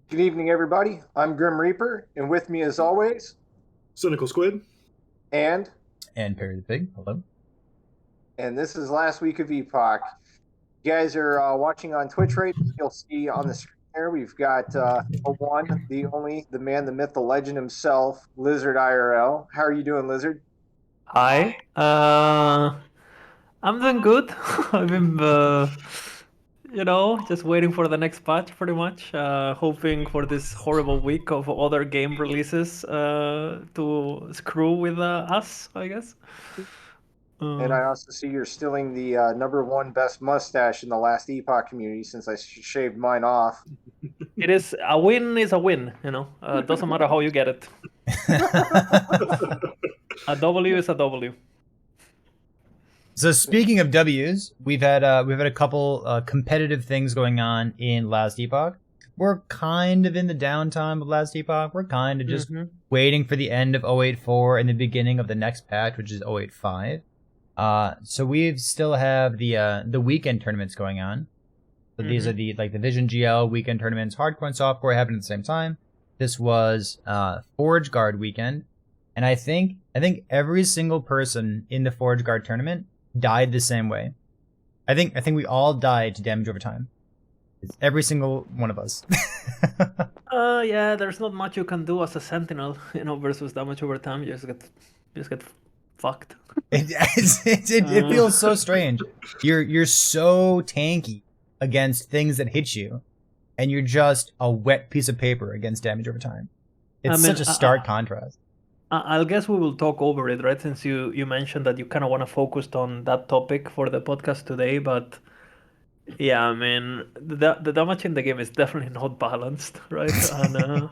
Good evening, everybody. I'm Grim Reaper, and with me, as always, Cynical Squid. and And PerryThePig. Hello. this is last week of Epoch. You guys are watching on Twitch right now. You'll see on the screen here we've got the one, the only, the man, the myth, the legend himself, Lizard IRL. How are you doing, Lizard? Hi. I'm doing good. I've been, just waiting for the next patch, pretty much. Hoping for this horrible week of other game releases to screw with us, I guess. And I also see you're stealing the number one best mustache in the last Epoch community since I shaved mine off. It is a win is a win, doesn't matter how you get it. A W is a W. So speaking of W's, we've had a couple competitive things going on in Last Epoch. We're kind of in the downtime of Last Epoch. We're kind of just waiting for the end of 084 and the beginning of the next patch, which is 085. So we still have the weekend tournaments going on. So these are the Vision GL weekend tournaments. Hardcore and softcore happened at the same time. This was Forge Guard weekend, and I think every single person in the Forge Guard tournament died the same way. I think we all died to damage over time. It's every single one of us. Yeah, there's not much you can do as a sentinel, versus damage over time. You just get fucked. It feels so strange. You're so tanky against things that hit you, and you're just a wet piece of paper against damage over time. It's such a stark contrast. I'll guess we will talk over it, right? Since you mentioned that you kind of want to focus on that topic for the podcast today, but yeah, I mean, the damage in the game is definitely not balanced, right? And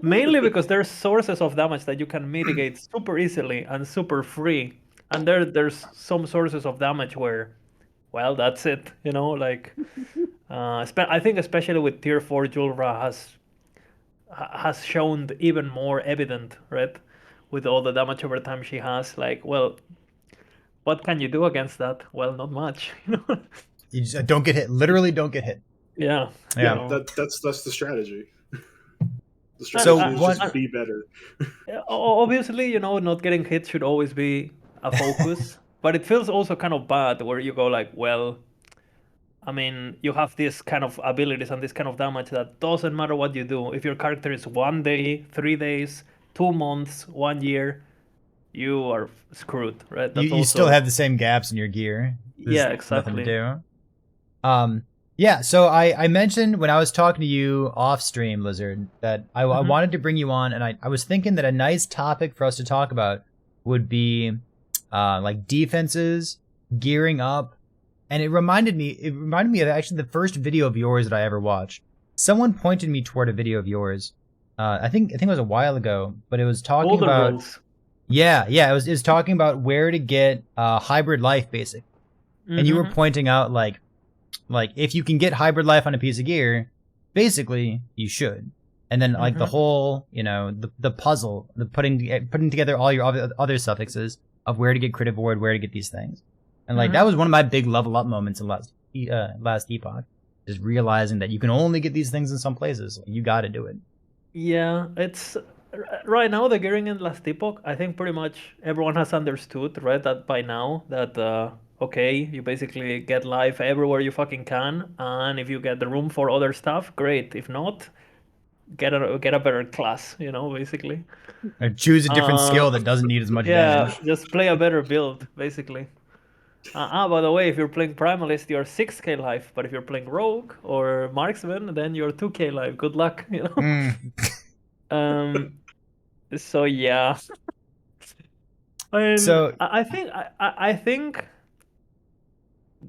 mainly because there's sources of damage that you can mitigate super easily and super free, and there's some sources of damage where, well, that's it, I think especially with Tier 4, Julra has shown even more evident, right? With all the damage over time she has, well, what can you do against that? Well, not much. You just don't get hit. Literally, don't get hit. Yeah. That's the strategy. The strategy So is just be better. Obviously, not getting hit should always be a focus, but it feels also kind of bad where you go well, I mean, you have these kind of abilities and this kind of damage that doesn't matter what you do. If your character is 1 day, 3 days, 2 months, 1 year, you are screwed, right? You still have the same gaps in your gear. There's exactly. Nothing to do. Yeah, so I mentioned when I was talking to you off stream, Lizard, that I wanted to bring you on, and I was thinking that a nice topic for us to talk about would be defenses, gearing up, and it reminded me of actually the first video of yours that I ever watched. Someone pointed me toward a video of yours. I think it was a while ago, but it was talking about rules. Yeah, it was talking about where to get hybrid life, basic. And you were pointing out if you can get hybrid life on a piece of gear, basically you should. And then the whole, the puzzle, the putting together all your other suffixes of where to get crit avoid, where to get these things. And that was one of my big level up moments in last Epoch, just realizing that you can only get these things in some places. You got to do it. Yeah, it's right now the gearing in last Epoch. I think pretty much everyone has understood, right, that by now that okay, you basically get life everywhere you fucking can, and if you get the room for other stuff, great. If not, get a better class, basically. Or choose a different skill that doesn't need as much damage. Yeah, just play a better build, basically. By the way, if you're playing Primalist, you're 6k life, but if you're playing Rogue or Marksman, then you're 2k life. Good luck, So yeah. I think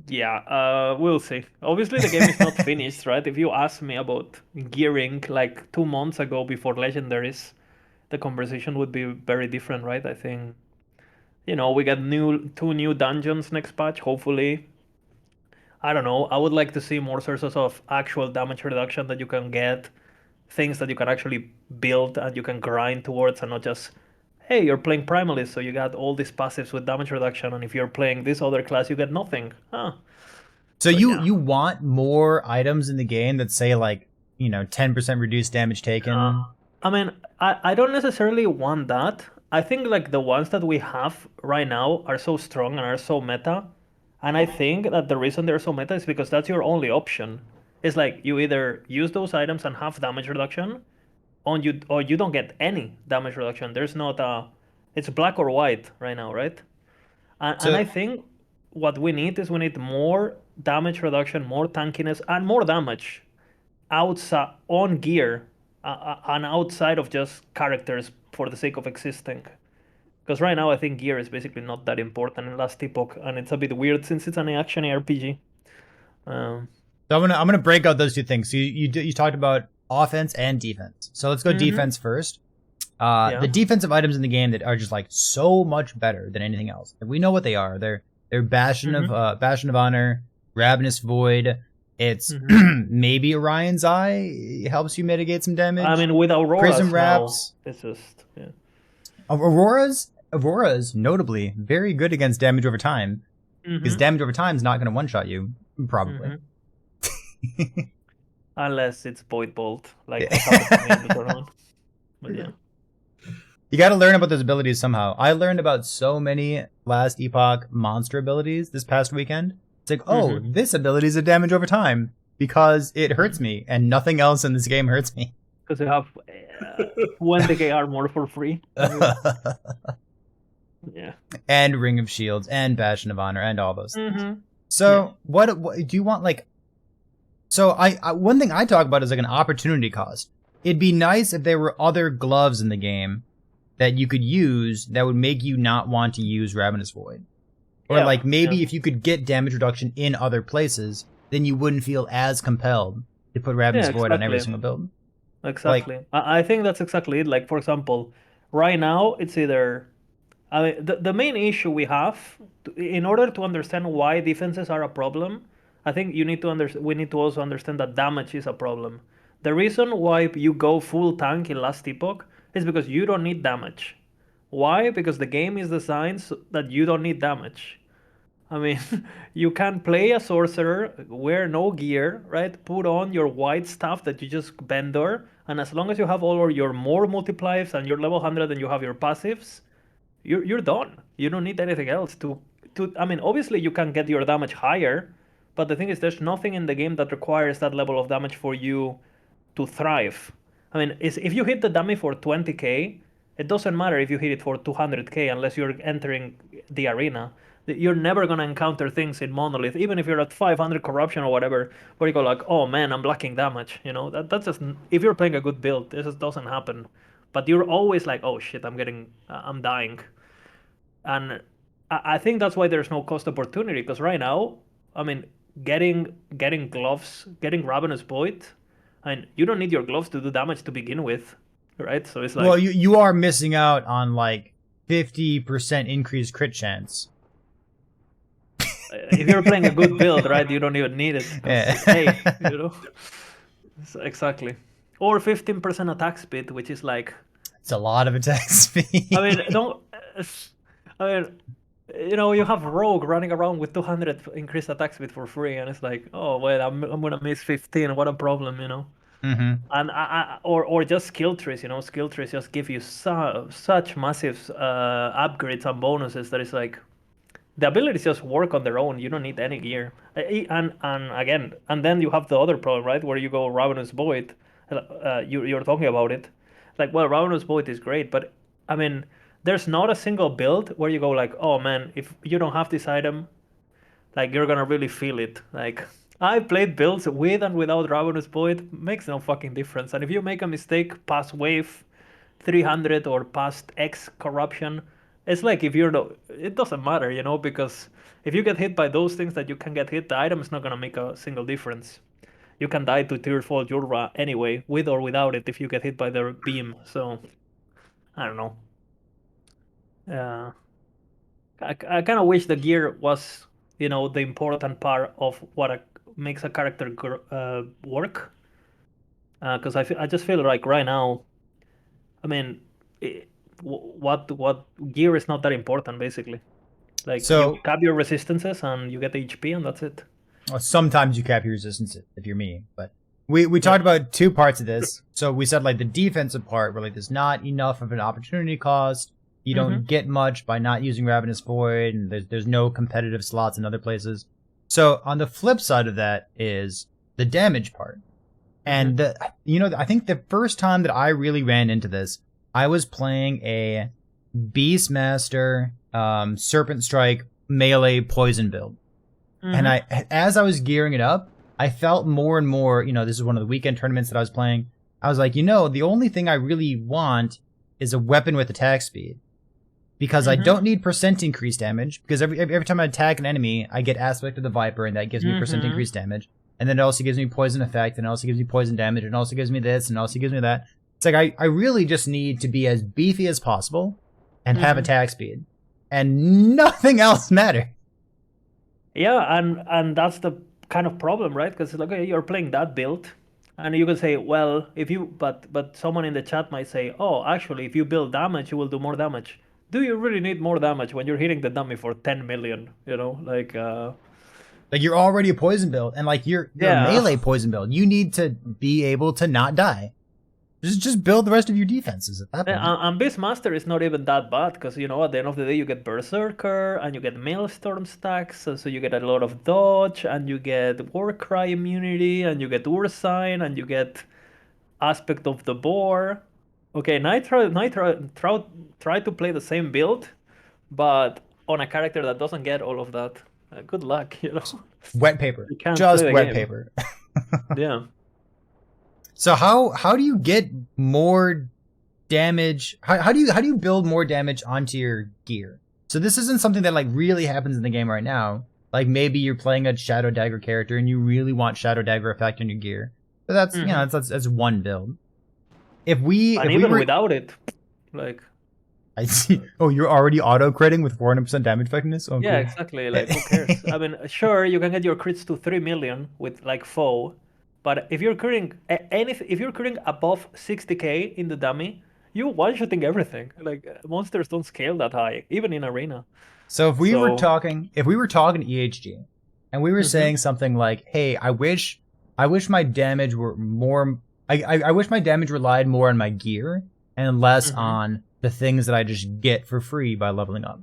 yeah, we'll see. Obviously, the game is not finished, right? If you asked me about gearing 2 months ago before Legendaries, the conversation would be very different, right? I think, we got 2 new dungeons next patch, hopefully. I don't know. I would like to see more sources of actual damage reduction that you can get, things that you can actually build and you can grind towards, and not just, hey, you're playing Primalist, so you got all these passives with damage reduction, and if you're playing this other class, you get nothing. So you want more items in the game that say 10% reduced damage taken. I mean, I don't necessarily want that. I think like the ones that we have right now are so strong and are so meta. And I think that the reason they're so meta is because that's your only option. It's like you either use those items and have damage reduction, or you don't get any damage reduction. There's not a, it's black or white right now, right? And I think what we need is we need more damage reduction, more tankiness, and more damage outside on gear and outside of just characters for the sake of existing. Because right now I think gear is basically not that important in Last Epoch, and it's a bit weird since it's an action RPG. So I'm gonna break out those two things. So you talked about offense and defense. So let's go defense first. The defensive items in the game that are just like so much better than anything else. We know what they are. They're Bastion of Honor, Ravenous Void. It's maybe Orion's Eye helps you mitigate some damage. I mean, with Aurora's Prism Wraps. It's just Aurora's notably very good against damage over time. Because damage over time is not going to one-shot you, probably. Unless it's Void Bolt, like happened to me in the But yeah. You got to learn about those abilities somehow. I learned about so many Last Epoch monster abilities this past weekend. It's like, oh, this ability is a damage over time because it hurts me, and nothing else in this game hurts me. Because you have 1 armor for free. Yeah. And Ring of Shields, and Bastion of Honor, and all those things. So, what do you want? Like, so I one thing I talk about is like an opportunity cost. It'd be nice if there were other gloves in the game that you could use that would make you not want to use Ravenous Void. Or like maybe if you could get damage reduction in other places, then you wouldn't feel as compelled to put Ravenous Void on every single build. Exactly. Like, I think that's exactly it. Like, for example, right now it's either... I mean, the main issue we have, in order to understand why defenses are a problem, I think we need to also understand that damage is a problem. The reason why you go full tank in Last Epoch is because you don't need damage. Why? Because the game is designed so that you don't need damage. I mean, you can play a sorcerer, wear no gear, right? Put on your white stuff that you just vendor, and as long as you have all your more multipliers and you're level 100 and you have your passives, you're done. You don't need anything else to. I mean, obviously you can get your damage higher, but the thing is, there's nothing in the game that requires that level of damage for you to thrive. I mean, if you hit the dummy for 20k, it doesn't matter if you hit it for 200k unless you're entering the arena. You're never going to encounter things in Monolith, even if you're at 500 corruption or whatever, where you go like, oh man, I'm lacking damage. You know, that's just, if you're playing a good build, this just doesn't happen. But you're always like, oh shit, I'm dying. And I think that's why there's no cost opportunity, because right now, I mean, getting gloves, getting Ravenous Void, and you don't need your gloves to do damage to begin with, right? So it's like, well, you are missing out on like 50% increased crit chance. If you're playing a good build, right, you don't even need it. Hey, you know, so exactly. Or 15% attack speed, which is like, it's a lot of attack speed. I mean, you know, you have Rogue running around with 200 increased attack speed for free, and it's like, oh wait, I'm gonna miss 15. What a problem, you know. And or just skill trees, you know, skill trees just give you such massive upgrades and bonuses that it's like, the abilities just work on their own. You don't need any gear. And again, and then you have the other problem, right, where you go Ravenous Void. You're talking about it. Like, well, Ravenous Void is great, but I mean, there's not a single build where you go like, oh man, if you don't have this item, like, you're gonna really feel it. Like, I've played builds with and without Ravenous Void, makes no fucking difference. And if you make a mistake past wave 300 or past X corruption, it's like, if you're it doesn't matter, you know, because if you get hit by those things that you can get hit, the item is not gonna make a single difference. You can die to Tearfall Jurva anyway, with or without it, if you get hit by their beam. So, I don't know. I kind of wish the gear was, you know, the important part of what makes a character work. Because I just feel like right now, I mean, what gear is not that important, basically. Like, so, you cap your resistances and you get HP and that's it. Well, sometimes you cap your resistance if you're me, but we talked about two parts of this. So we said like the defensive part where like there's not enough of an opportunity cost. You don't get much by not using Ravenous Void, and there's no competitive slots in other places. So on the flip side of that is the damage part. And I think the first time that I really ran into this, I was playing a Beastmaster Serpent Strike melee poison build. And as I was gearing it up, I felt more and more, this is one of the weekend tournaments that I was playing. I was like, the only thing I really want is a weapon with attack speed. Because I don't need percent increased damage, because every time I attack an enemy, I get Aspect of the Viper, and that gives me percent increased damage. And then it also gives me poison effect, and it also gives me poison damage, and it also gives me this, and it also gives me that. It's like I really just need to be as beefy as possible and have attack speed. And nothing else matters. Yeah, and that's the kind of problem, right? Because like, okay, you're playing that build, and you can say, well, but someone in the chat might say, oh, actually, if you build damage, you will do more damage. Do you really need more damage when you're hitting the dummy for 10 million? Like you're already a poison build, and like you're a melee poison build. You need to be able to not die. Just build the rest of your defenses at that point. And Beastmaster is not even that bad, because at the end of the day you get Berserker and you get Maelstrom stacks, so you get a lot of dodge, and you get Warcry immunity, and you get Ursine, and you get Aspect of the Boar. Okay, Nitro try to play the same build, but on a character that doesn't get all of that. Good luck, Wet paper. You can't Just play the wet game. paper. Yeah. So how do you get more damage? How do you build more damage onto your gear? So this isn't something that like really happens in the game right now. Like maybe you're playing a Shadow Dagger character and you really want Shadow Dagger effect on your gear. But that's that's one build. If we without it, like I see. Oh, you're already auto critting with 400% damage effectiveness? Oh, yeah, cool. exactly. Like who cares? I mean, sure, you can get your crits to 3 million with like foe, but if you're critting if you're critting above 60k in the dummy, you one-shotting everything. Like monsters don't scale that high, even in arena. So if we were talking EHG, and we were saying something like, "Hey, I wish my damage were more. I wish my damage relied more on my gear and less on the things that I just get for free by leveling up."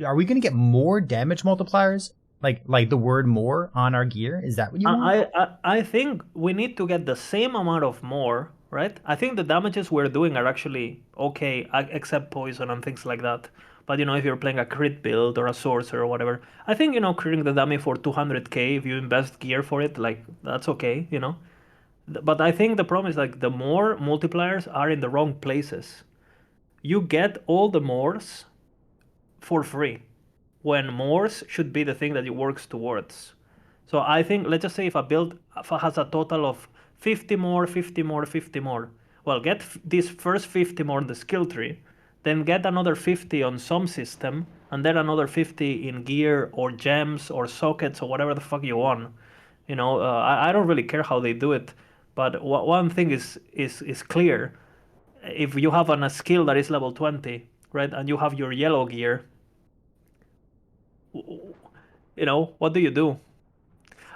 Are we going to get more damage multipliers? Like the word "more" on our gear? Is that what you want? I think we need to get the same amount of more, right? I think the damages we're doing are actually okay, except poison and things like that. But if you're playing a crit build or a sorcerer or whatever, I think critting the dummy for 200k if you invest gear for it, like that's okay, But I think the problem is like the more multipliers are in the wrong places. You get all the mores for free, when mores should be the thing that it works towards. So I think, let's just say if a build has a total of 50 more, 50 more, 50 more. Well, get this first 50 more in the skill tree, then get another 50 on some system, and then another 50 in gear or gems or sockets or whatever the fuck you want. I don't really care how they do it, but one thing is clear. If you have a skill that is level 20, right, and you have your yellow gear, what do you do?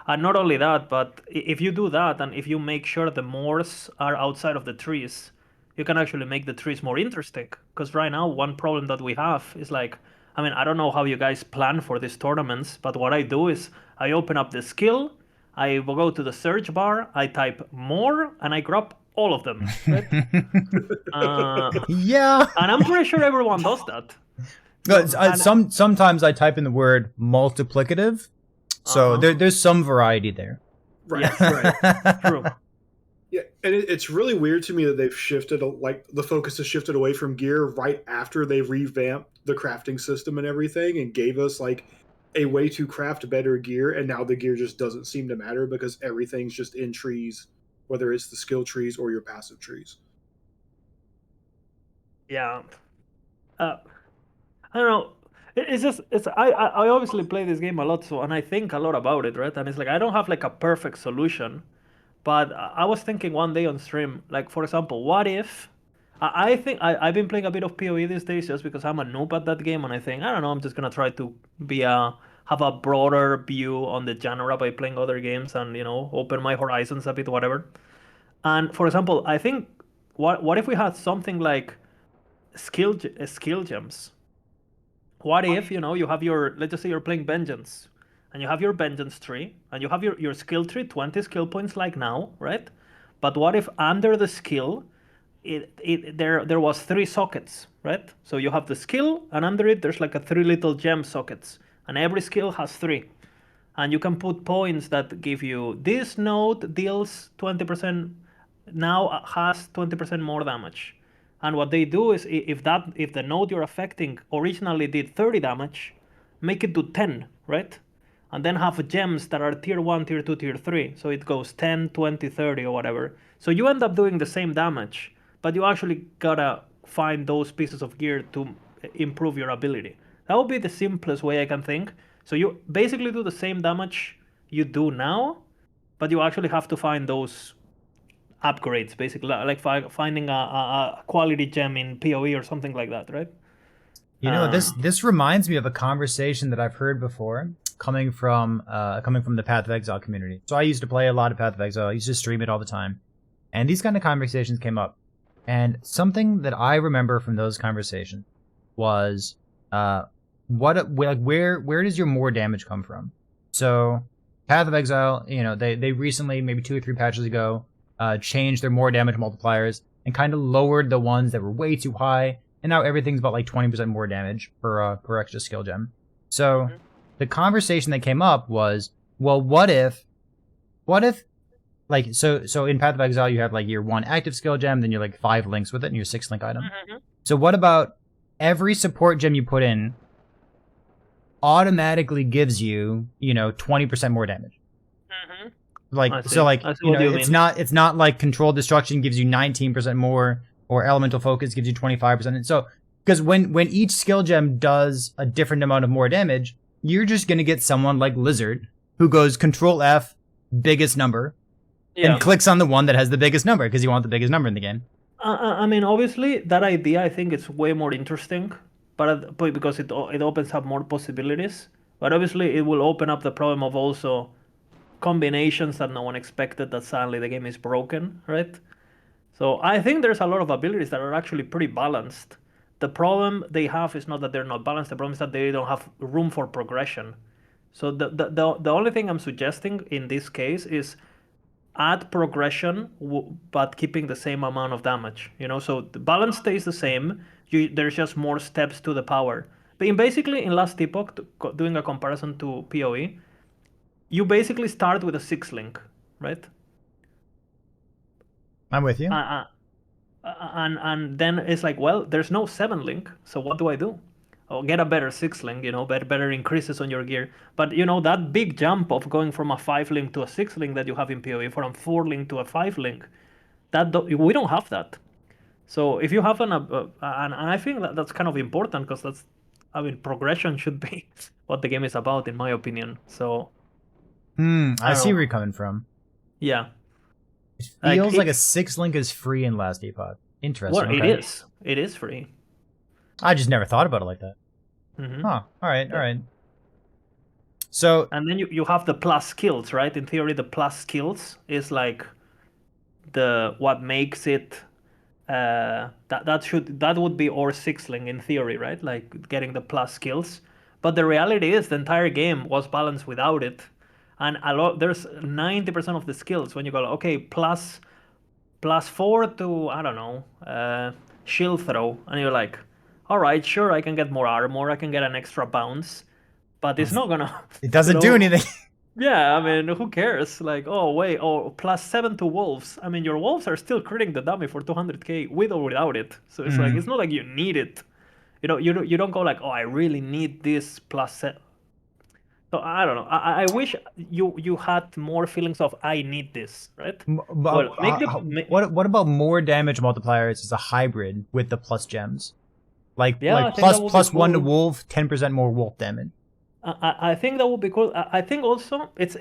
And not only that, but if you do that, and if you make sure the mores are outside of the trees, you can actually make the trees more interesting. Because right now, one problem that we have is like, I don't know how you guys plan for these tournaments, but what I do is I open up the skill, I will go to the search bar, I type more, and I grab all of them. Right? Yeah. And I'm pretty sure everyone does that. Sometimes I type in the word multiplicative, so there's some variety there. Right, yes. right. True. Yeah, and it's really weird to me that they've shifted, like the focus has shifted away from gear right after they revamped the crafting system and everything and gave us like a way to craft better gear, and now the gear just doesn't seem to matter because everything's just in trees, whether it's the skill trees or your passive trees. Yeah. I don't know. I obviously play this game a lot, and I think a lot about it, right? And it's like I don't have like a perfect solution, but I was thinking one day on stream, like for example, what if I think I've been playing a bit of PoE these days just because I'm a noob at that game, and I think I don't know, I'm just gonna try to be a have a broader view on the genre by playing other games and, open my horizons a bit, whatever. And for example, I think what if we had something like skill gems? What if, you have let's just say you're playing Vengeance, and you have your Vengeance tree, and you have your skill tree, 20 skill points like now, right? But what if under the skill, there was 3 sockets, right? So you have the skill, and under it there's like a 3 little gem sockets, and every skill has 3. And you can put points that give you this node deals 20%, now has 20% more damage. And what they do is if the node you're affecting originally did 30 damage, make it do 10, right? And then have gems that are tier 1, tier 2, tier 3. So it goes 10, 20, 30 or whatever. So you end up doing the same damage, but you actually gotta find those pieces of gear to improve your ability. That would be the simplest way I can think. So you basically do the same damage you do now, but you actually have to find those upgrades, basically, like finding a quality gem in PoE or something like that, right? This reminds me of a conversation that I've heard before coming from the Path of Exile community. So I used to play a lot of Path of Exile. I used to stream it all the time, and these kind of conversations came up. And something that I remember from those conversations was where does your more damage come from? So Path of Exile, they recently, maybe 2 or 3 patches ago, changed their more damage multipliers and kind of lowered the ones that were way too high, and now everything's about like 20% more damage per extra skill gem. So the conversation that came up was, well, what if like so in Path of Exile you have like your 1 active skill gem, then you're like 5 links with it, and your 6 link item. So what about every support gem you put in automatically gives you 20% more damage? It's not like Controlled Destruction gives you 19% more, or Elemental Focus gives you 25%. And so because when each skill gem does a different amount of more damage, you're just gonna get someone like Lizard who goes Control F, biggest number, and clicks on the one that has the biggest number because you want the biggest number in the game. I mean, obviously, that idea I think is way more interesting, but because it opens up more possibilities. But obviously, it will open up the problem of also combinations that no one expected, that suddenly the game is broken, right? So I think there's a lot of abilities that are actually pretty balanced. The problem they have is not that they're not balanced. The problem is that they don't have room for progression. So the only thing I'm suggesting in this case is add progression, but keeping the same amount of damage. So the balance stays the same. There's just more steps to the power. But basically, in Last Epoch, doing a comparison to PoE, you basically start with a 6 link, right? I'm with you. And then it's like, well, there's no 7 link, so what do I do? Oh, get a better 6 link, better increases on your gear. But that big jump of going from a 5 link to a 6 link that you have in PoE, from 4 link to a 5 link, we don't have that. So if you have and I think that's kind of important, because progression should be what the game is about, in my opinion. So I see where you're coming from. Yeah. It feels like a 6 link is free in Last Epoch. Interesting. Well, okay. It is. It is free. I just never thought about it like that. Huh. All right. So, and then you have the plus skills, right? In theory, the plus skills is like what makes it. That would be our 6 link in theory, right? Like getting the plus skills. But the reality is the entire game was balanced without it, and there's 90% of the skills when you go, okay, plus 4 to, I don't know, shield throw, and you're like, all right, sure, I can get more armor, I can get an extra bounce, but it's not gonna. It doesn't do anything. Yeah, I mean, who cares? Like, oh wait, plus 7 to wolves. I mean, your wolves are still critting the dummy for 200k with or without it. So it's like, it's not like you need it. You don't go like, oh, I really need this plus 7. So I don't know. I wish you had more feelings of I need this, right? What about more damage multipliers as a hybrid with the plus gems? Like plus cool. 1 to wolf, 10% more wolf damage. I think that would be cool. I think also it's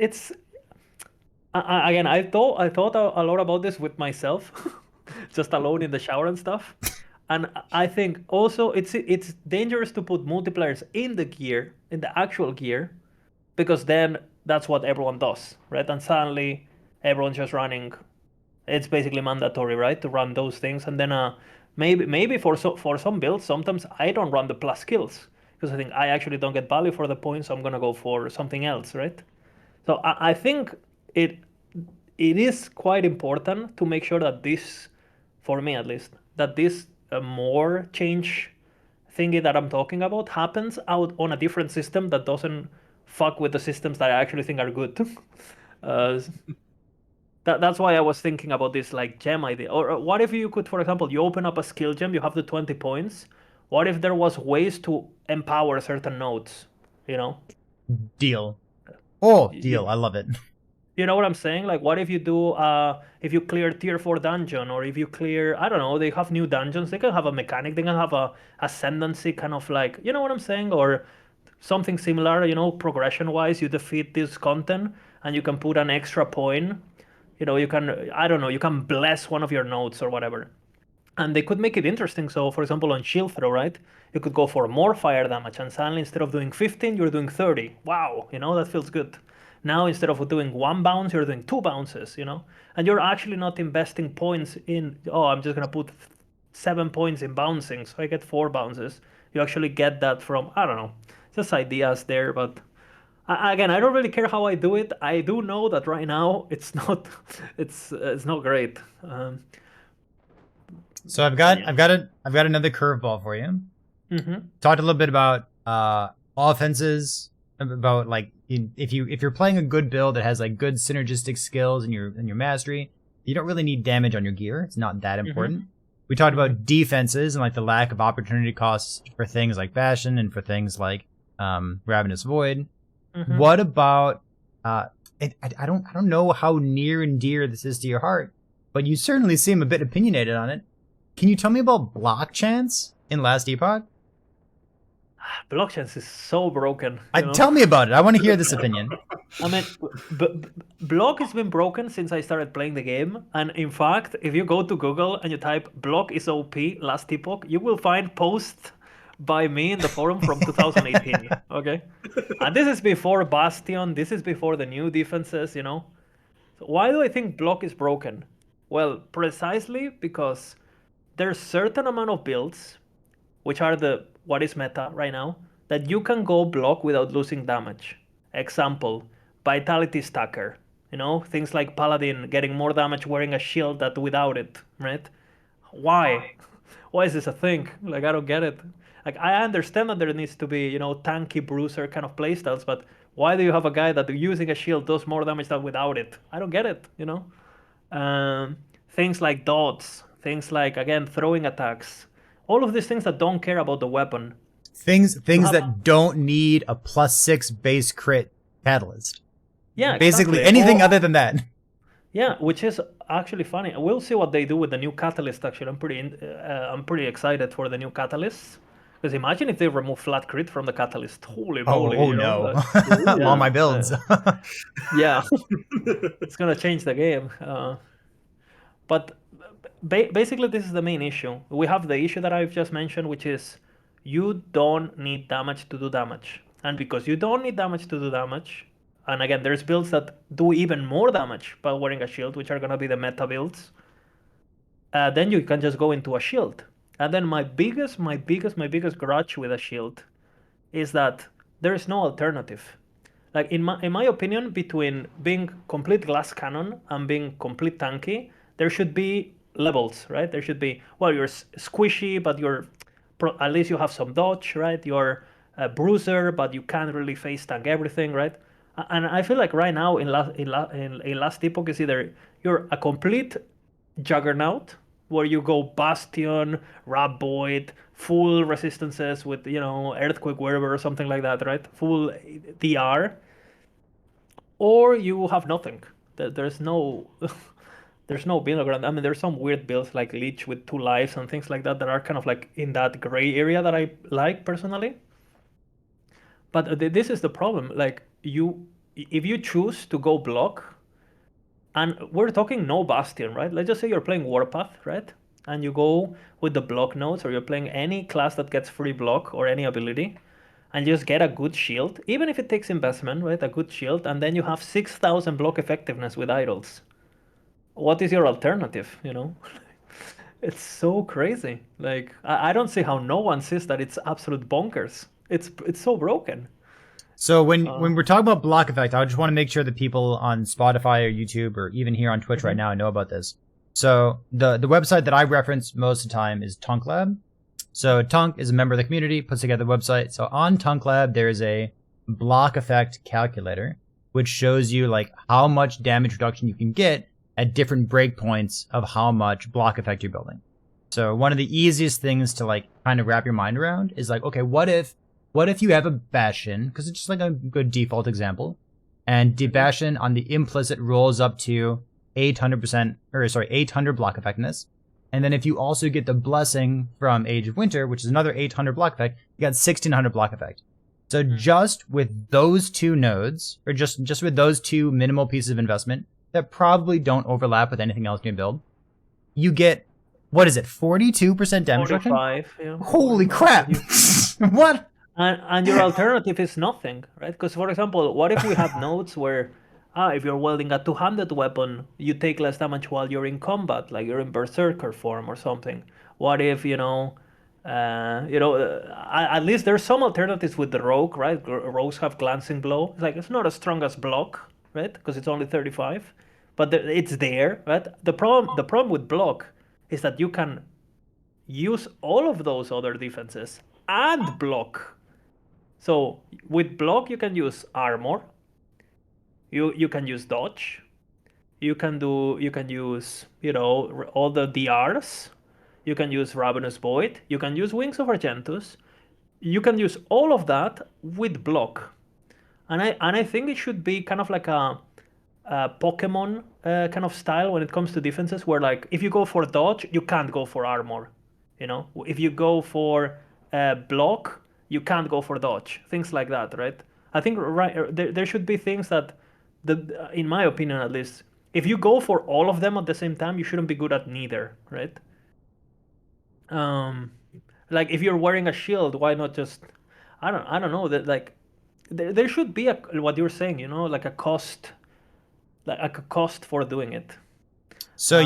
again, I thought a lot about this with myself, just alone in the shower and stuff. And I think also it's dangerous to put multipliers in the gear, in the actual gear, because then that's what everyone does, right? And suddenly everyone's just running. It's basically mandatory, right, to run those things. And then maybe for some builds, sometimes I don't run the plus skills because I think I actually don't get value for the points, so I'm gonna go for something else, right? So I think it it is quite important to make sure that this, for me at least, that this more change thingy that I'm talking about happens out on a different system that doesn't fuck with the systems that I actually think are good. uh, that's why I was thinking about this like gem idea. Or what if you could, for example, you open up a skill gem, you have the 20 points. What if there was ways to empower certain nodes? You know? Deal. Oh, deal. I love it. You know what I'm saying? Like, what if you do, if you clear tier 4 dungeon, or if you clear, I don't know, they have new dungeons, they can have a mechanic, they can have a ascendancy kind of like, you know what I'm saying? Or something similar, you know, progression wise, you defeat this content and you can put an extra point. You know, you can, I don't know, you can bless one of your nodes or whatever. And they could make it interesting. So, for example, on shield throw, right? You could go for more fire damage, and suddenly instead of doing 15, you're doing 30. Wow, you know, that feels good. Now, instead of doing one bounce, you're doing two bounces, you know? And you're actually not investing points in, oh, I'm just going to put 7 points in bouncing, so I get 4 bounces. You actually get that from, I don't know, just ideas there, but again, I don't really care how I do it. I do know that right now it's not, it's not great. So I've got another curveball for you. Mm-hmm. Talked a little bit about offenses, about like if you're playing a good build that has like good synergistic skills in your mastery, you don't really need damage on your gear. It's not that important. Mm-hmm. We talked about defenses and like the lack of opportunity costs for things like fashion and for things like Ravenous Void. Mm-hmm. What about I don't know how near and dear this is to your heart, but you certainly seem a bit opinionated on it. Can you tell me about block chance in Last Epoch? Block chance is so broken. Tell me about it. I want to hear this opinion. I mean, block has been broken since I started playing the game. And in fact, if you go to Google and you type block is OP Last Epoch, you will find posts by me in the forum from 2018. Okay? And this is before Bastion. This is before the new defenses, you know? So why do I think block is broken? Well, precisely because there's certain amount of builds, which are what is meta right now, that you can go block without losing damage. Example, Vitality Stacker. You know, things like Paladin getting more damage wearing a shield that without it, right? Why? Why is this a thing? Like, I don't get it. Like, I understand that there needs to be, you know, tanky bruiser kind of playstyles, but why do you have a guy that using a shield does more damage than without it? I don't get it, you know? Things like dots, things like, again, throwing attacks. All of these things that don't care about the weapon. Things that don't need a +6 base crit catalyst. Yeah, basically exactly. Anything other than that. Yeah, which is actually funny. We'll see what they do with the new catalyst. Actually, I'm pretty excited for the new catalyst. Because imagine if they remove flat crit from the catalyst. Holy moly! Oh no! All my builds. Yeah, it's gonna change the game. But basically, this is the main issue. We have the issue that I've just mentioned, which is you don't need damage to do damage. And because you don't need damage to do damage, and again, there's builds that do even more damage by wearing a shield, which are going to be the meta builds, then you can just go into a shield. And then my biggest grudge with a shield is that there is no alternative. Like, in my opinion, between being complete glass cannon and being complete tanky, there should be levels, right? There should be, well, you're squishy, but you're at least you have some dodge, right? You're a bruiser, but you can't really face tank everything, right? And I feel like right now in Last Epoch is either you're a complete juggernaut where you go Bastion, Raboid, full resistances with, you know, Earthquake Weaver or something like that, right? Full DR, or you have nothing. There's no there's no middle ground. I mean, there's some weird builds like Leech with 2 lives and things like that that are kind of like in that gray area that I like personally. But this is the problem. Like, if you choose to go block, and we're talking no Bastion, right? Let's just say you're playing Warpath, right? And you go with the block nodes, or you're playing any class that gets free block or any ability, and just get a good shield, even if it takes investment, right? A good shield, and then you have 6,000 block effectiveness with idols. What is your alternative, you know? It's so crazy. Like I don't see how no one sees that it's absolute bonkers. It's so broken. So when we're talking about block effect, I just want to make sure that people on Spotify or YouTube or even here on Twitch right now know about this. So the website that I reference most of the time is Tunk Lab. So Tunk is a member of the community, puts together the website. So on Tunk Lab, there is a block effect calculator, which shows you like how much damage reduction you can get at different breakpoints of how much block effect you're building. So one of the easiest things to like kind of wrap your mind around is like, okay, what if you have a Bastion, because it's just like a good default example, and the Bastion on the implicit rolls up to 800 block effectiveness, and then if you also get the Blessing from Age of Winter, which is another 800 block effect, you got 1600 block effect. So just with those two nodes, or just with those two minimal pieces of investment that probably don't overlap with anything else in your build, you get, what is it, 42% damage reduction? 45, yeah. Holy crap! What? And your alternative is nothing, right? Because, for example, what if we have nodes where, if you're wielding a 200 weapon, you take less damage while you're in combat, like you're in Berserker form or something? What if, at least there's some alternatives with the Rogue, right? Rogues have Glancing Blow. It's like, it's not as strong as Block, right? Because it's only 35, but it's there, right? The problem with Block is that you can use all of those other defenses and block. So with block, you can use armor. You can use dodge. You can use all the DRs. You can use Ravenous Void. You can use Wings of Argentus. You can use all of that with block. And I think it should be kind of like a Pokemon kind of style when it comes to defenses, where like if you go for dodge, you can't go for armor. If you go for block, you can't go for dodge. Things like that, right? I think there should be things that, in my opinion at least, if you go for all of them at the same time, you shouldn't be good at neither, right? Like if you're wearing a shield, why not just, I don't know, that like there should be what you're saying, like a cost for doing it. So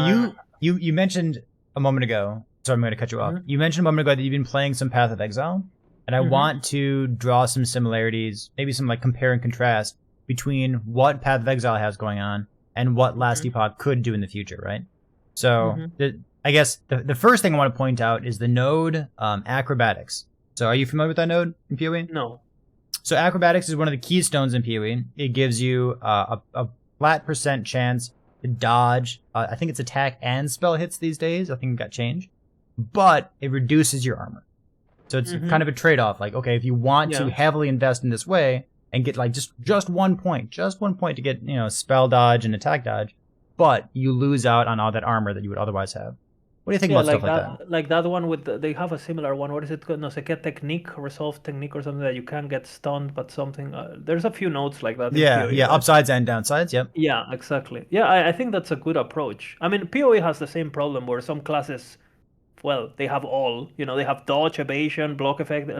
you mentioned a moment ago. Sorry, I'm going to cut you off. You mentioned a moment ago that you've been playing some Path of Exile, and I want to draw some similarities, maybe some like compare and contrast between what Path of Exile has going on and what Last Epoch could do in the future, right? So I guess the first thing I want to point out is the node Acrobatics. So are you familiar with that node in PoE? No. So Acrobatics is one of the keystones in PoE. It gives you a flat % chance to dodge. I think it's attack and spell hits these days. I think it got changed. But it reduces your armor. So it's kind of a trade-off. Like, okay, if you want to heavily invest in this way and get like just 1 point to get, spell dodge and attack dodge, but you lose out on all that armor that you would otherwise have. What do you think about stuff like that? Like that one they have a similar one. What is it called? No sé qué technique, resolve technique or something, that you can get stunned, but something. There's a few nodes like that. Yeah, PoE, right? Upsides and downsides. Yep. Yeah, exactly. Yeah, I think that's a good approach. I mean, PoE has the same problem where some classes, well, they have all. They have dodge, evasion, block effect,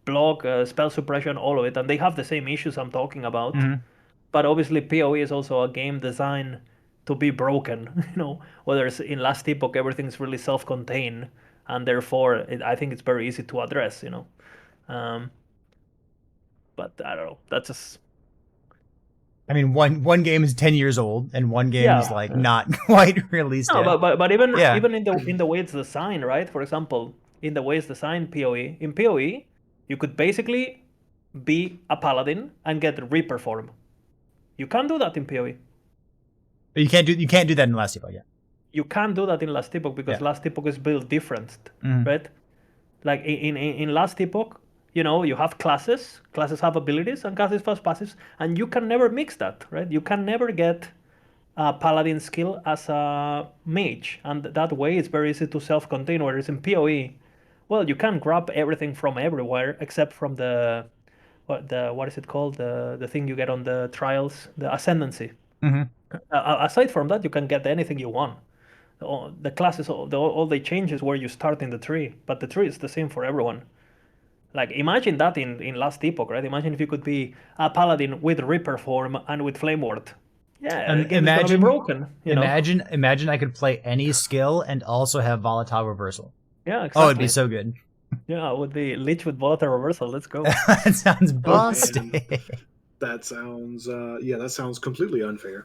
block, spell suppression, all of it, and they have the same issues I'm talking about. But obviously, PoE is also a game designed to be broken, whether it's in Last Epoch, everything's really self-contained, and therefore I think it's very easy to address, but I don't know, that's just, I mean, one game is 10 years old and one game is like not quite released yet. But even in the way it's designed, right? For example, in the way it's designed in PoE, you could basically be a paladin and get Reaper form. You can't do that in PoE. But you can't do that in Last Epoch yet. You can't do that in Last Epoch because Last Epoch is built different, right? Like in Last Epoch, you have classes have abilities, and classes have passives, and you can never mix that, right? You can never get a paladin skill as a mage, and that way it's very easy to self-contain. Whereas in PoE, well, you can grab everything from everywhere except from what is it called, the thing you get on the trials, the ascendancy. Aside from that, you can get anything you want. The classes, all they change is where you start in the tree, but the tree is the same for everyone. Like imagine that in Last Epoch, right? Imagine if you could be a paladin with Reaper form and with Flame Ward. Yeah, the game is gonna be broken, you know? Imagine I could play any skill and also have volatile reversal. Yeah, exactly. Oh, it'd be so good. Yeah, it would be Lich with volatile reversal. Let's go. That sounds Oh, busted. man. That sounds that sounds completely unfair.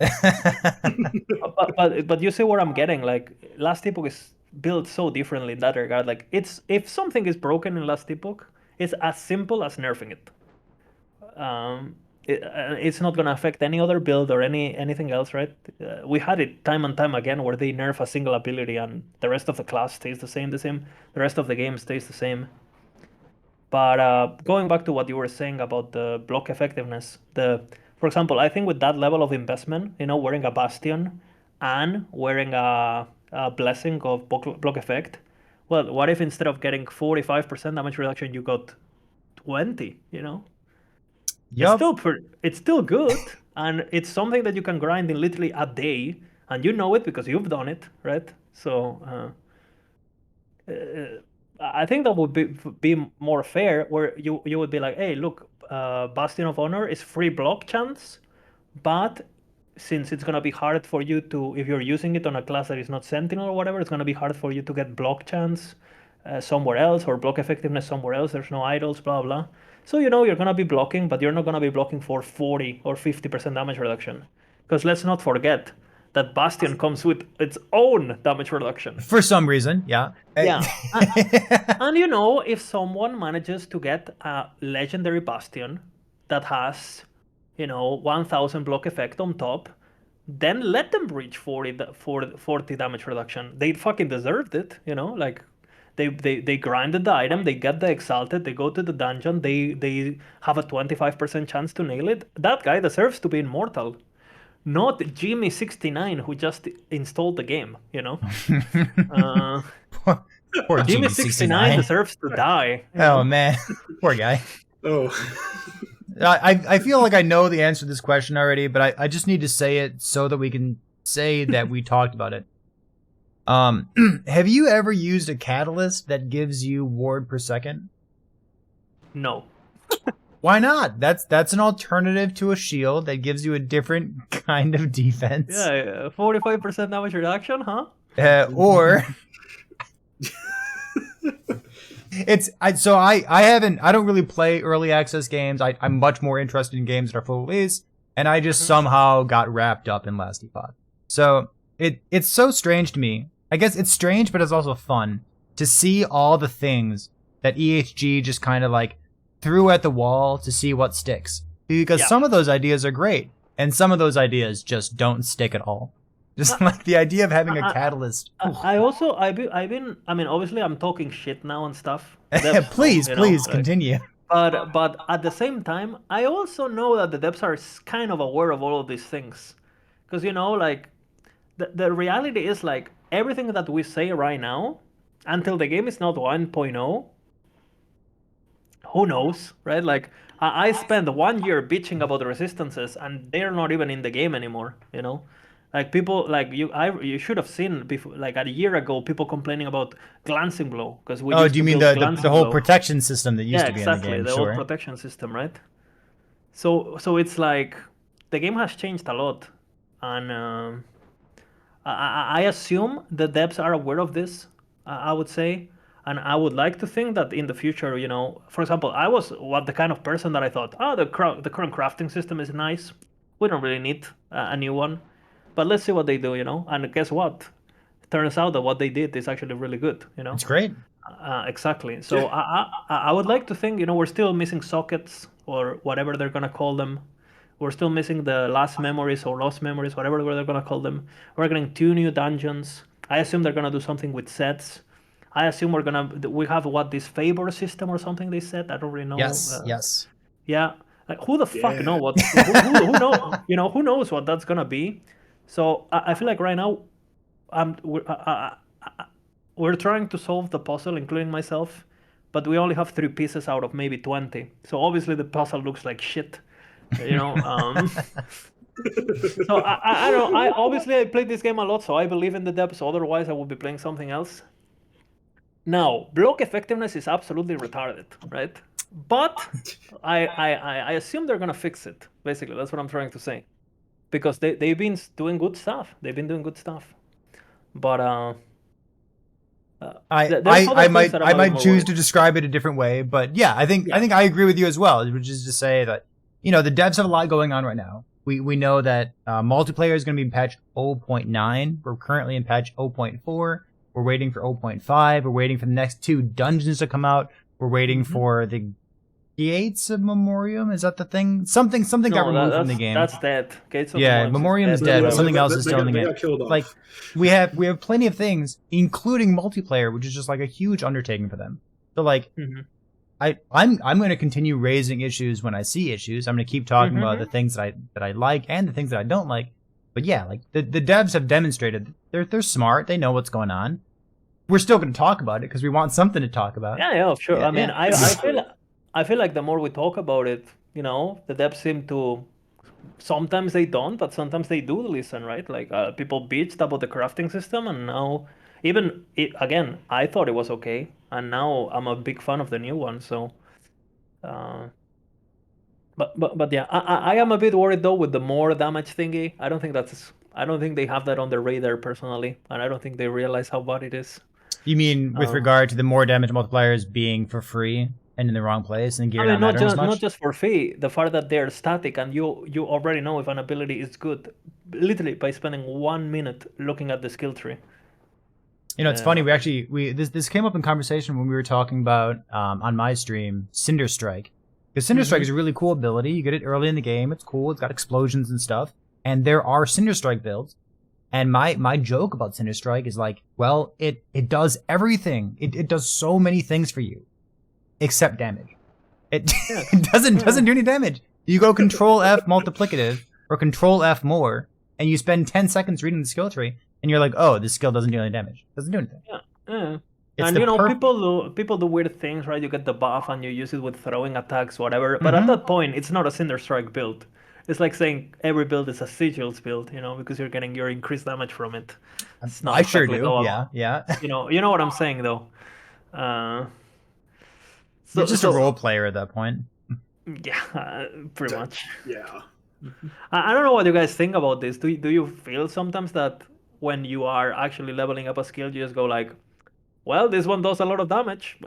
But you see where I'm getting. Like Last Epoch is built so differently in that regard. Like it's if something is broken in Last Epoch, it's as simple as nerfing it. It's not gonna affect any other build or anything else, right? We had it time and time again where they nerf a single ability and the rest of the class stays the same. The rest of the game stays the same. But going back to what you were saying about the block effectiveness, for example, I think with that level of investment, you know, wearing a Bastion and wearing a Blessing of block effect, well, what if instead of getting 45% damage reduction, you got 20? You know, Yup. it's still good, and it's something that you can grind in literally a day, and you know it because you've done it, right? So. I think that would be more fair, where you would be like, hey, look, Bastion of Honor is free block chance, but since it's gonna be hard for you to, if you're using it on a class that is not Sentinel or whatever, it's gonna be hard for you to get block chance somewhere else or block effectiveness somewhere else. There's no idols, blah blah. So you know you're gonna be blocking, but you're not gonna be blocking for 40 or 50% damage reduction, because let's not forget that Bastion comes with its own damage reduction. For some reason, yeah. Yeah. And you know, if someone manages to get a legendary Bastion that has, you know, 1000 block effect on top, then let them reach 40 damage reduction. They fucking deserved it, you know? Like, they grinded the item, they get the Exalted, they go to the dungeon, they have a 25% chance to nail it. That guy deserves to be immortal. Not Jimmy69, who just installed the game, you know? Poor Jimmy69 deserves to die. Oh, man. Poor guy. Oh. I feel like I know the answer to this question already, but I just need to say it so that we can say that we talked about it. Have you ever used a catalyst that gives you ward per second? No. Why not? That's an alternative to a shield that gives you a different kind of defense. Yeah, 45% damage reduction, huh? Or I don't really play early access games. I'm much more interested in games that are full release, and I just somehow got wrapped up in Last Epoch. So it's so strange to me. I guess it's strange, but it's also fun to see all the things that EHG just kind of like threw at the wall to see what sticks. Because some of those ideas are great, and some of those ideas just don't stick at all. Just like the idea of having a catalyst. I've been, I mean, obviously I'm talking shit now and stuff. Please continue. But at the same time, I also know that the devs are kind of aware of all of these things. Because, you know, like, the reality is, like, everything that we say right now, until the game is not 1.0, who knows, right? Like, I spent 1 year bitching about the resistances, and they're not even in the game anymore, you know? Like, people, like, you should have seen, before, like, a year ago, people complaining about Glancing Blow. Because we do you mean the whole protection system that used to be in the game? Yeah, exactly, the old protection system, right? So it's like, the game has changed a lot. And I assume the devs are aware of this, I would say. And I would like to think that in the future, you know, for example, I was the kind of person that I thought, the current crafting system is nice. We don't really need a new one. But let's see what they do, you know. And guess what? It turns out that what they did is actually really good, you know. It's great. Exactly. So I would like to think, you know, we're still missing sockets or whatever they're going to call them. We're still missing the last memories or lost memories, whatever they're going to call them. We're getting 2 new dungeons. I assume they're going to do something with sets. I assume we have this favor system or something they said. I don't really know. Yes. Yeah. Like, who the fuck know what? Who know? You know, who knows what that's gonna be? So I feel like right now, we're trying to solve the puzzle, including myself, but we only have 3 pieces out of maybe 20. So obviously the puzzle looks like shit. You know. So I don't. I played this game a lot, so I believe in the devs. Otherwise, I would be playing something else. Now, block effectiveness is absolutely retarded, right? But I assume they're gonna fix it. Basically, that's what I'm trying to say. Because they've been doing good stuff. They've been doing good stuff. But there's other things that I'm I a bit might more choose worried. to describe it a different way, but yeah, I think I agree with you as well, which is to say that the devs have a lot going on right now. We know that multiplayer is going to be in patch 0.9. We're currently in patch 0.4. We're waiting for 0.5. We're waiting for the next 2 dungeons to come out. We're waiting for the Gates of Memoriam. Is that the thing? Something got No, removed from the game. that's dead. Gates of Yeah, Memoriam Memoriam is dead, dead, but whatever. something else is They still in the got game. killed off. Like we have plenty of things, including multiplayer, which is just like a huge undertaking for them. So like, I'm going to continue raising issues when I see issues. I'm going to keep talking about the things that I like and the things that I don't like. But yeah, like the devs have demonstrated they're smart. They know what's going on. We're still going to talk about it because we want something to talk about. Yeah, sure. Yeah, I mean, yeah. I feel like the more we talk about it, the devs seem to. Sometimes they don't, but sometimes they do listen, right? Like people bitched about the crafting system, and now again, I thought it was okay, and now I'm a big fan of the new one. So, uh, but yeah, I am a bit worried though with the more damage thingy. I don't think they have that on their radar personally, and I don't think they realize how bad it is. You mean with regard to the more damage multipliers being for free and in the wrong place and gear not mattering as much? Not just for free. The fact that they're static and you already know if an ability is good, literally by spending 1 minute looking at the skill tree. It's funny. This came up in conversation when we were talking about on my stream Cinder Strike, because Cinder Strike is a really cool ability. You get it early in the game. It's cool. It's got explosions and stuff. And there are Cinder Strike builds. And my joke about Cinder Strike is like, well, it does everything. It does so many things for you, except damage. It doesn't do any damage. You go Control F multiplicative or Control F more, and you spend 10 seconds reading the skill tree, and you're like, oh, this skill doesn't do any damage. Doesn't do anything. Yeah. And people do weird things, right? You get the buff and you use it with throwing attacks, whatever. But at that point, it's not a Cinder Strike build. It's like saying every build is a Sigils build, because you're getting your increased damage from it. It's not I sure exactly do. Yeah. You know what I'm saying though. You're just a role player at that point. Yeah, pretty much. Yeah. I don't know what you guys think about this. Do you feel sometimes that when you are actually leveling up a skill, you just go like, well, this one does a lot of damage.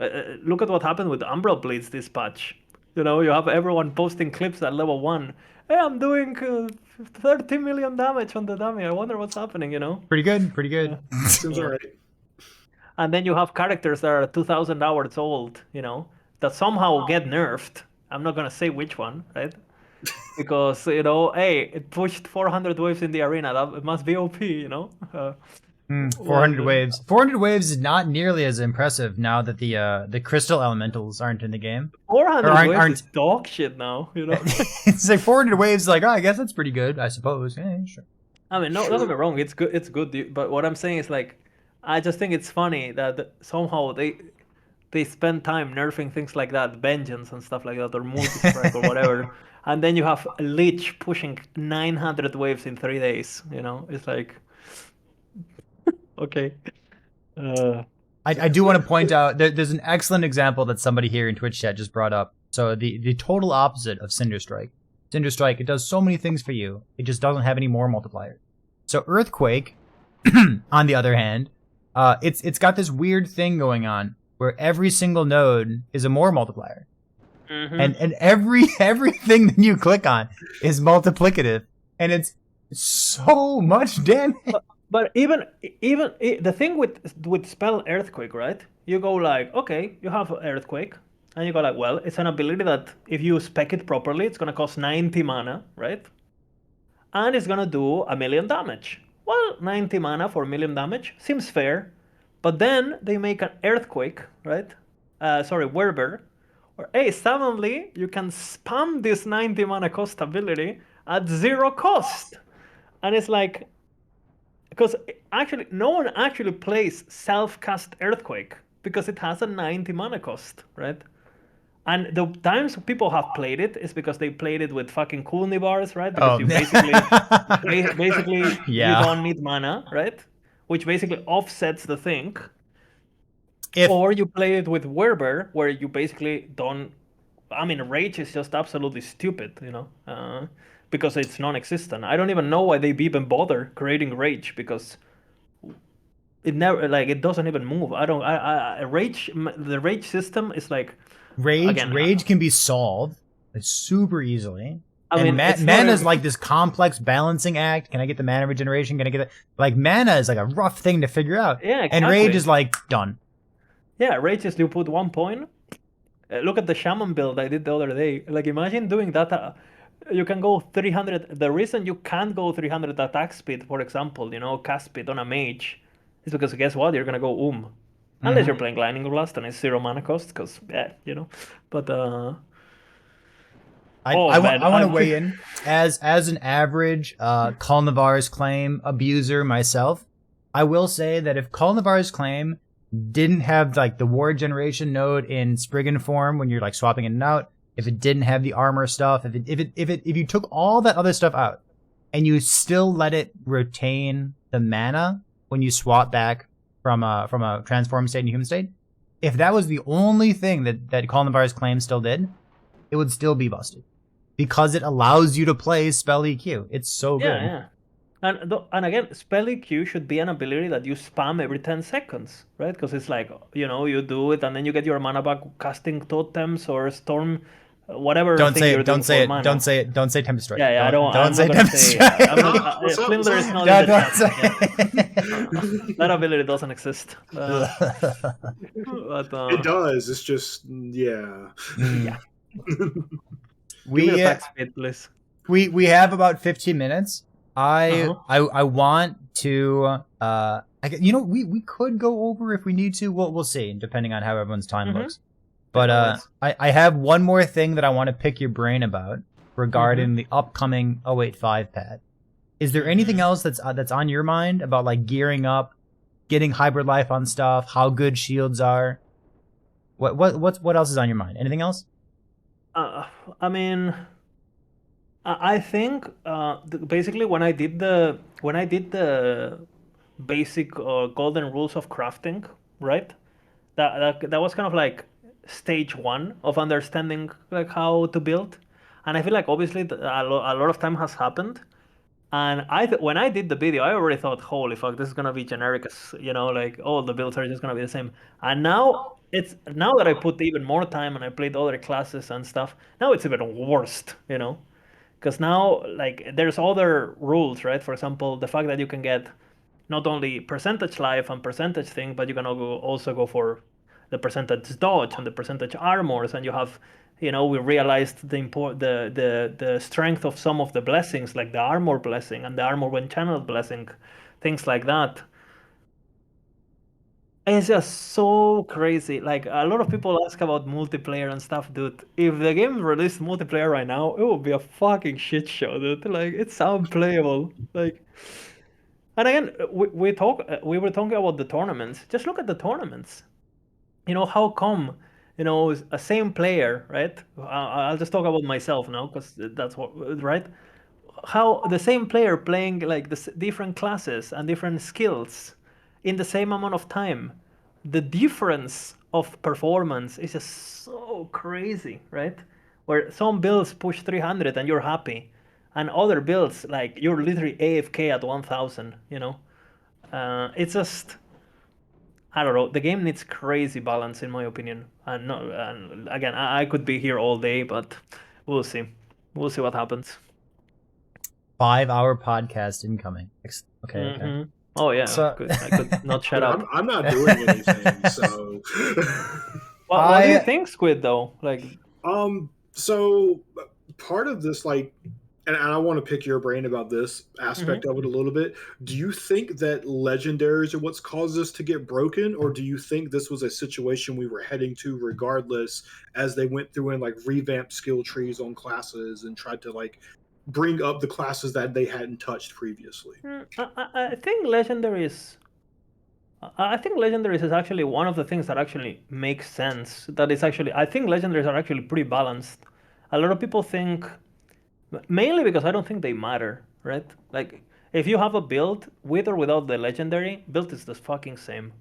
Look at what happened with Umbral Blades this patch. You have everyone posting clips at level 1. Hey, I'm doing 30 million damage on the dummy. I wonder what's happening, Pretty good. Yeah. Seems alright. And then you have characters that are 2,000 hours old, that somehow get nerfed. I'm not going to say which one, right? Because, hey, it pushed 400 waves in the arena. It must be OP, 400 waves. 400 waves is not nearly as impressive now that the crystal elementals aren't in the game. 400 waves is dog shit now, It's like 400 waves. Like, I guess that's pretty good, I suppose. Yeah, sure. I mean, don't get me wrong. It's good. It's good. But what I'm saying is like, I just think it's funny that somehow they spend time nerfing things like that, vengeance and stuff like that, or multi-strike or whatever. And then you have Lich pushing 900 waves in 3 days. It's like, okay. I do want to point out there's an excellent example that somebody here in Twitch chat just brought up. So the total opposite of Cinder Strike. Cinder Strike, it does so many things for you. It just doesn't have any more multipliers. So Earthquake, on the other hand, it's got this weird thing going on where every single node is a more multiplier. And everything that you click on is multiplicative, and it's so much damage. But even the thing with spell Earthquake, right? You go like, okay, you have Earthquake, and you go like, well, it's an ability that if you spec it properly, it's gonna cost 90 mana, right? And it's gonna do 1,000,000 damage. Well, 90 mana for 1,000,000 damage seems fair, but then they make an Earthquake, right? Werber. Or hey, suddenly you can spam this 90 mana cost ability at 0 cost, and it's like, because actually no one actually plays self-cast Earthquake because it has a 90 mana cost, right? And the times people have played it is because they played it with fucking Coolney bars, right? Because you basically you don't need mana, right? Which basically offsets the thing. Or you play it with Werber, where you basically don't I mean, rage is just absolutely stupid, because it's non-existent. I don't even know why they even bother creating rage, because it never, like, it doesn't even move. I don't. The rage system is like, Rage again. rage can be solved like super easily. I And mean, it's not mana is even- like this complex balancing act. Can I get the mana regeneration? Can I get that? Like mana is like a rough thing to figure out. Yeah, And rage exactly. is like done. Yeah, rage is you put 1 point. Look at the shaman build I did the other day. Like, imagine doing that. You can go 300. The reason you can't go 300 attack speed, for example, cast speed on a mage, is because guess what? You're gonna go unless you're playing Lightning Blast and it's 0 mana cost. Because but oh I man, want to weigh in as an average Kalnavar's Claim abuser myself. I will say that if Kalnavar's Claim didn't have like the ward generation node in Spriggan form when you're like swapping in and out, if it didn't have the armor stuff, if you took all that other stuff out and you still let it retain the mana when you swap back from a transform state and human state, if that was the only thing that Kalnavar's Claim still did, it would still be busted because it allows you to play spell EQ. It's so good. yeah. And again, spell EQ should be an ability that you spam every 10 seconds, right? Because it's like, you do it and then you get your mana back casting totems or storm, whatever Don't thing say you're it. doing Don't say for it. mana. Don't say it. Don't say Tempest Strike. Yeah, I don't. Don't I'm say not gonna Tempest say. Strike. I'm not, What's up, Flindler what's is up? not Don't in the say chat. That ability doesn't exist. But It does. It's just yeah. yeah. Give me the we attack speed, please. we have about 15 minutes. I want to we could go over if we need to. We'll see depending on how everyone's time looks. But I have one more thing that I want to pick your brain about regarding the upcoming 085 pad. Is there anything else that's on your mind about like gearing up, getting hybrid life on stuff, how good shields are? What else is on your mind? Anything else? I mean, I think basically when I did the basic golden rules of crafting, right? That was kind of like stage one of understanding like how to build, and I feel like obviously a lot of time has happened. And when I did the video, I already thought, holy fuck, this is gonna be generic as like all the builds are just gonna be the same. And now that I put even more time and I played other classes and stuff, now it's even worse, because now like there's other rules, right? For example, the fact that you can get not only percentage life and percentage thing, but you can also go for the percentage dodge and the percentage armors, and you have, we realized the strength of some of the blessings, like the armor blessing and the armor when channeled blessing, things like that. It's just so crazy. Like, a lot of people ask about multiplayer and stuff, dude. If the game released multiplayer right now, it would be a fucking shit show, dude. Like, it's unplayable. Like, and again, we were talking about the tournaments. Just look at the tournaments. How come, a same player, right? I'll just talk about myself now because that's what, right? How the same player playing like the different classes and different skills in the same amount of time, the difference of performance is just so crazy, right? Where some builds push 300 and you're happy, and other builds like you're literally AFK at 1000. It's just, I don't know. The game needs crazy balance, in my opinion. And no, and again, I could be here all day, but we'll see. We'll see what happens. 5-hour podcast incoming. Okay. Oh yeah, So- I could not shut up. I'm not doing anything. So, What do you think, Squid? Though, like, so part of this, like, and I want to pick your brain about this aspect of it a little bit. Do you think that legendaries are what's caused this to get broken, or do you think this was a situation we were heading to regardless, as they went through and like revamped skill trees on classes and tried to like bring up the classes that they hadn't touched previously? I think legendaries. I think legendaries is actually one of the things that actually makes sense. That is actually, I think legendaries are actually pretty balanced. A lot of people think, mainly because I don't think they matter, right? Like, if you have a build with or without the legendary, build is the fucking same.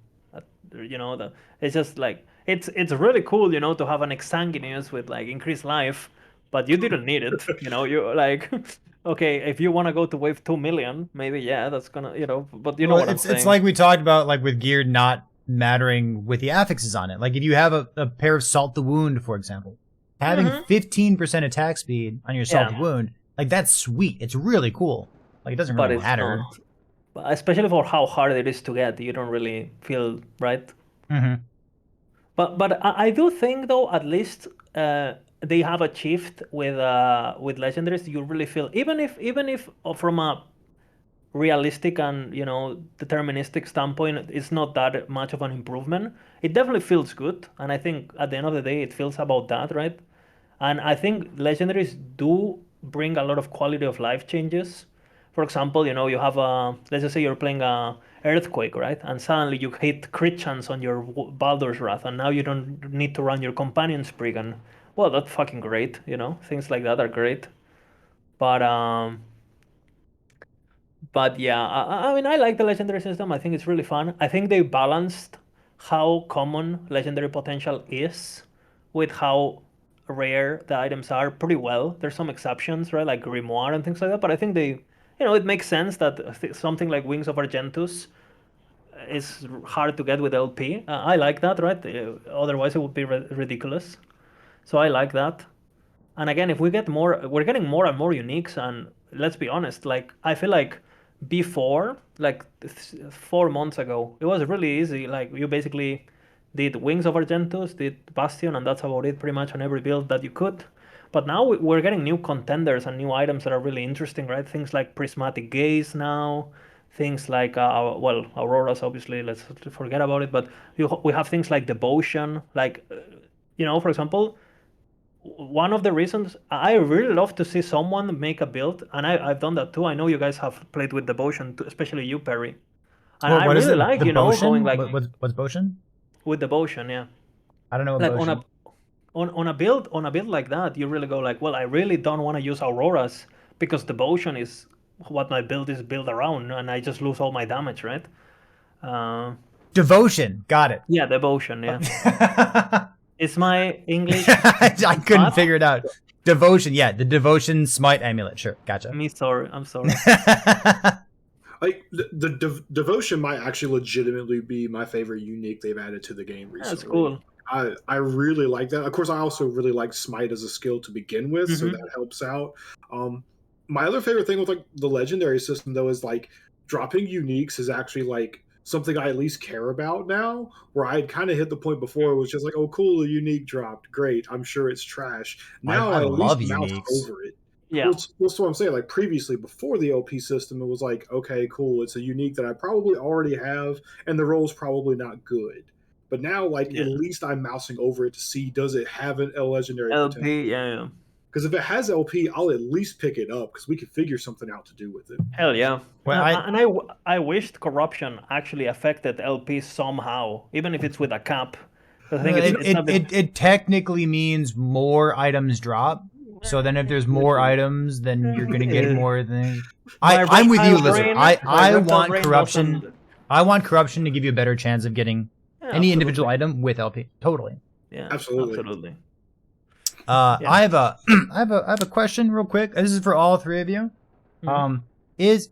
you know, it's just like it's really cool, you know, to have an exsanguineous with like increased life, but you didn't need it, you know. You like, okay, if you want to go to wave 2 million, maybe yeah, that's gonna, you know, but you know Well, what I'm it's saying. like we talked about, like with gear not mattering with the affixes on it. Like if you have a pair of Salt the Wound, for example, having 15% attack speed on your Salt the Yeah. Wound, like that's sweet. It's really cool. Like it doesn't But really it's matter. not, especially for how hard it is to get. You don't really feel right. Mm-hmm. But I do think though, at least they have achieved with legendaries. You really feel, even if from a realistic and, you know, deterministic standpoint, it's not that much of an improvement. It definitely feels good, and I think at the end of the day, it feels about that, right? And I think legendaries do bring a lot of quality of life changes. For example, you know, you have a, let's just say you're playing a earthquake, right? And suddenly you hit crit chance on your Baldur's Wrath, and now you don't need to run your companion sprig, and well, that's fucking great, you know. Things like that are great. But yeah, I mean, I like the legendary system. I think it's really fun. I think they balanced how common legendary potential is with how rare the items are pretty well. There's some exceptions, right, like Grimoire and things like that. But I think they, you know, it makes sense that something like Wings of Argentus is hard to get with LP. I like that, right? Otherwise, it would be ridiculous. So I like that. And again, if we get more, we're getting more and more uniques. And let's be honest, like I feel like before, like 4 months ago, it was really easy. Like you basically did Wings of Argentus, did Bastion, and that's about it pretty much on every build that you could. But now we're getting new contenders and new items that are really interesting, right? Things like Prismatic Gaze now, things like, well, Auroras, obviously, let's forget about it. But we have things like Devotion, like, you know, for example, one of the reasons I really love to see someone make a build, and I've done that too. I know you guys have played with Devotion, too, especially you, Perry. And Well, I what is really it? like, you know, going Devotion? like What's Potion? with Devotion, yeah. I don't know what Like Potion. on a build like that, you really go like, well, I really don't want to use Auroras because Devotion is what my build is built around, and I just lose all my damage, right? Uh, Devotion. Got it. yeah, Devotion, yeah. It's my English. I couldn't What? figure it out. Devotion. Yeah, the Devotion Smite Amulet. Sure. Gotcha. Me sorry, I'm sorry. Like the devotion might actually legitimately be my favorite unique they've added to the game recently. That's cool. I really like that. Of course, I also really like Smite as a skill to begin with, so that helps out. My other favorite thing with like the legendary system though is like dropping uniques is actually like something I at least care about now. Where I had kind of hit the point before, it was just like, oh cool, a unique dropped, great. I'm sure it's trash. Now I I at least love mouse uniques. over it. Yeah. Well, that's what I'm saying. Like previously, before the LP system, it was like, okay, cool. It's a unique that I probably already have, and the roll's probably not good. But now, like, Yeah. at least I'm mousing over it to see, does it have a legendary potential? LP, yeah. Because if it has LP, I'll at least pick it up because we can figure something out to do with it. Hell yeah. Well, I wished corruption actually affected LP somehow, even if it's with a cap. I think it technically means more items drop. So then if there's more items, then you're gonna get more things. I'm with you, Lizard. I want corruption. I want corruption to give you a better chance of getting any individual item with LP. Totally. Yeah, absolutely. I have a question real quick. This is for all three of you. Is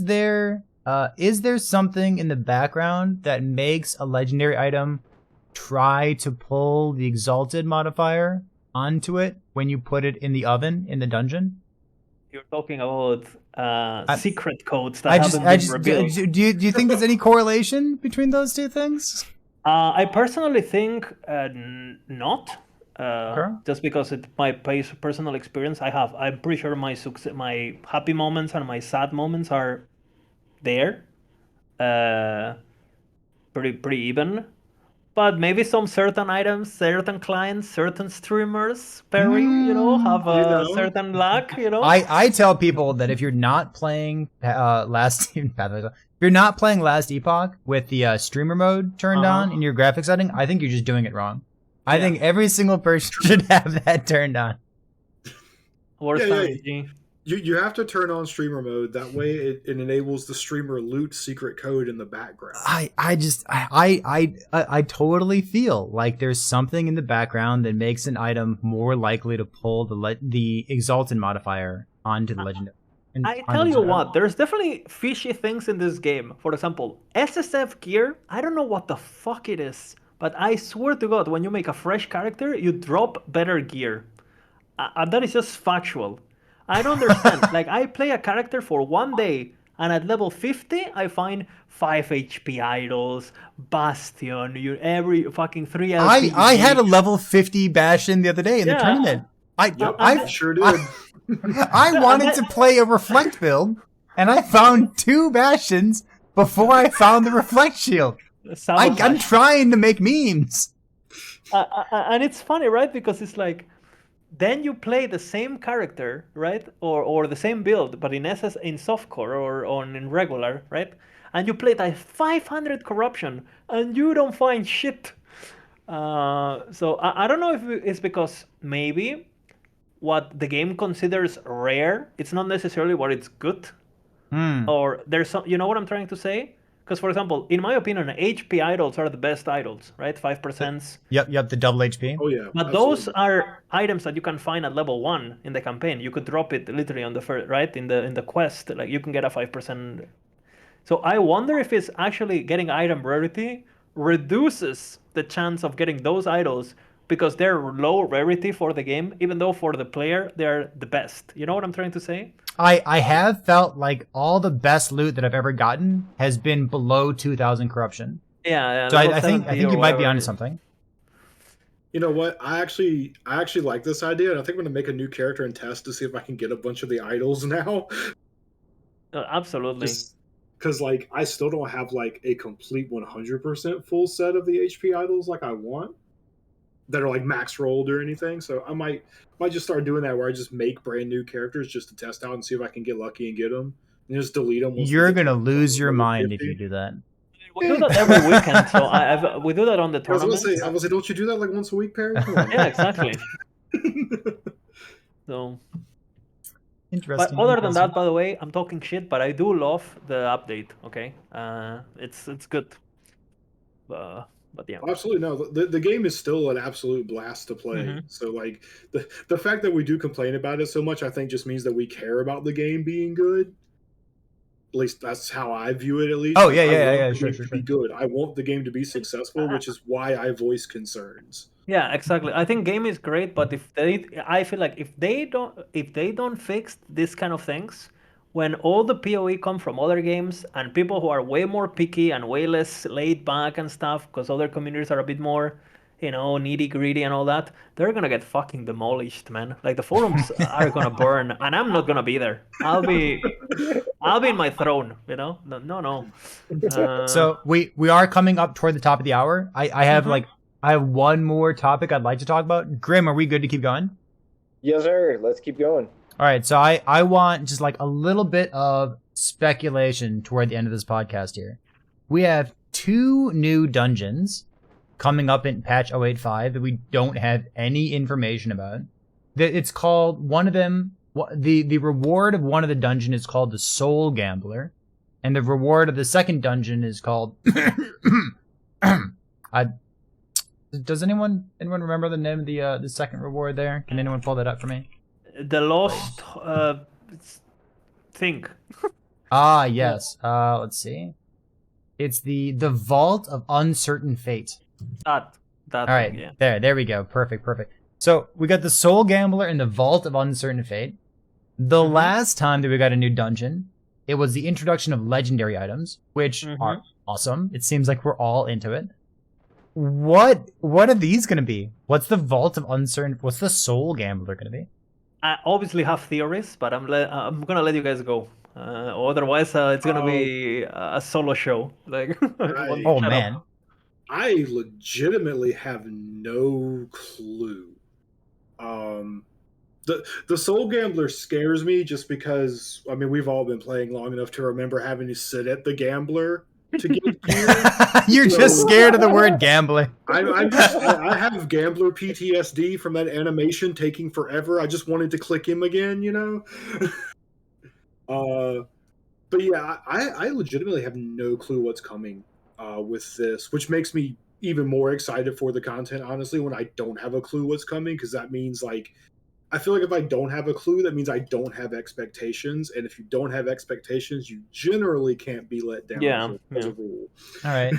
there something in the background that makes a legendary item try to pull the exalted modifier onto it when you put it in the oven in the dungeon? You're talking about secret codes that haven't been revealed. Do you think there's any correlation between those two things? I personally think not. Just because it's my personal experience. I'm pretty sure my happy moments and my sad moments are there, pretty even. But maybe some certain items, certain clients, certain streamers, Perry, you know, have a certain luck, you know. I tell people that if you're not playing Last Epoch with the streamer mode turned on in your graphics setting, I think you're just doing it wrong. I think every single person should have that turned on. Worst strategy. You have to turn on streamer mode. That way, it enables the streamer loot secret code in the background. I totally feel like there's something in the background that makes an item more likely to pull the Exalted modifier onto the legendary. I tell you what, there's definitely fishy things in this game. For example, SSF gear, I don't know what the fuck it is, but I swear to God, when you make a fresh character, you drop better gear. That is just factual. I don't understand. Like, I play a character for 1 day, and at level 50, I find 5 HP idols, Bastion, every fucking 3 LP. I had a level 50 Bastion the other day in the tournament. I sure did. I wanted to play a Reflect build, and I found 2 Bastions before I found the Reflect shield. I'm trying to make memes. And it's funny, right? Because it's like, then you play the same character, right? Or the same build, but in softcore or in regular, right? And you play it at 500 corruption, and you don't find shit. So I don't know if it's because maybe what the game considers rare, it's not necessarily what it's good. Or there's some, you know what I'm trying to say? Because, for example, in my opinion, HP idols are the best idols, right? 5%. Yep, the double HP. Oh, yeah. But those are items that you can find at level 1 in the campaign. You could drop it literally on the first, right? In the quest, like you can get a 5%. So I wonder if it's actually getting item rarity reduces the chance of getting those idols because they're low rarity for the game, even though for the player, they're the best. You know what I'm trying to say? I have felt like all the best loot that I've ever gotten has been below 2,000 corruption. Yeah. So I think you might be onto something. You know what? I actually like this idea, and I think I'm going to make a new character and test to see if I can get a bunch of the idols now. Absolutely. Because like I still don't have like a complete 100% full set of the HP idols like I want that are like max rolled or anything. So I might just start doing that where I just make brand new characters just to test out and see if I can get lucky and get them, and just delete them. You're gonna lose your mind if you do that. We do that every weekend, so we do that on the tournament. I was say, don't you do that like once a week, Perry? Yeah, exactly. So interesting. But other than that, by the way, I'm talking shit, but I do love the update. Okay, it's good. But yeah. Absolutely no. The game is still an absolute blast to play. Mm-hmm. So like the fact that we do complain about it so much, I think just means that we care about the game being good. At least that's how I view it. At least. Oh yeah, sure. Be good. I want the game to be successful, which is why I voice concerns. Yeah, exactly. I think game is great, but I feel like if they don't fix this kind of things, when all the PoE come from other games and people who are way more picky and way less laid back and stuff, because other communities are a bit more, nitty gritty and all that, they're gonna get fucking demolished, man. Like the forums are gonna burn, and I'm not gonna be there. I'll be in my throne, No. So we are coming up toward the top of the hour. I have I have one more topic I'd like to talk about. Grim, are we good to keep going? Yes, sir. Let's keep going. All right, so I want just like a little bit of speculation toward the end of this podcast here. We have 2 new dungeons coming up in patch 085 that we don't have any information about. It's called, one of them, the reward of one of the dungeon is called the Soul Gambler, and the reward of the second dungeon is called... Does anyone remember the name of the second reward there? Can anyone pull that up for me? The Lost thing. Ah, yes. Let's see. It's the Vault of Uncertain Fate. That all right, thing, yeah. There we go. Perfect. So we got the Soul Gambler and the Vault of Uncertain Fate. The last time that we got a new dungeon, it was the introduction of legendary items, which are awesome. It seems like we're all into it. What are these going to be? What's the Vault of Uncertain? What's the Soul Gambler going to be? I obviously have theories, but I'm gonna let you guys go. Otherwise, it's gonna be a solo show. Like, oh man, I legitimately have no clue. The Soul Gambler scares me just because we've all been playing long enough to remember having to sit at the gambler to get gear. You're just scared of the word gambling. I have gambler PTSD from that animation taking forever. I just wanted to click him again, you know? But yeah, I legitimately have no clue what's coming with this, which makes me even more excited for the content, honestly, when I don't have a clue what's coming, because that means, like, I feel like if I don't have a clue, that means I don't have expectations, and if you don't have expectations, you generally can't be let down as a rule. All right.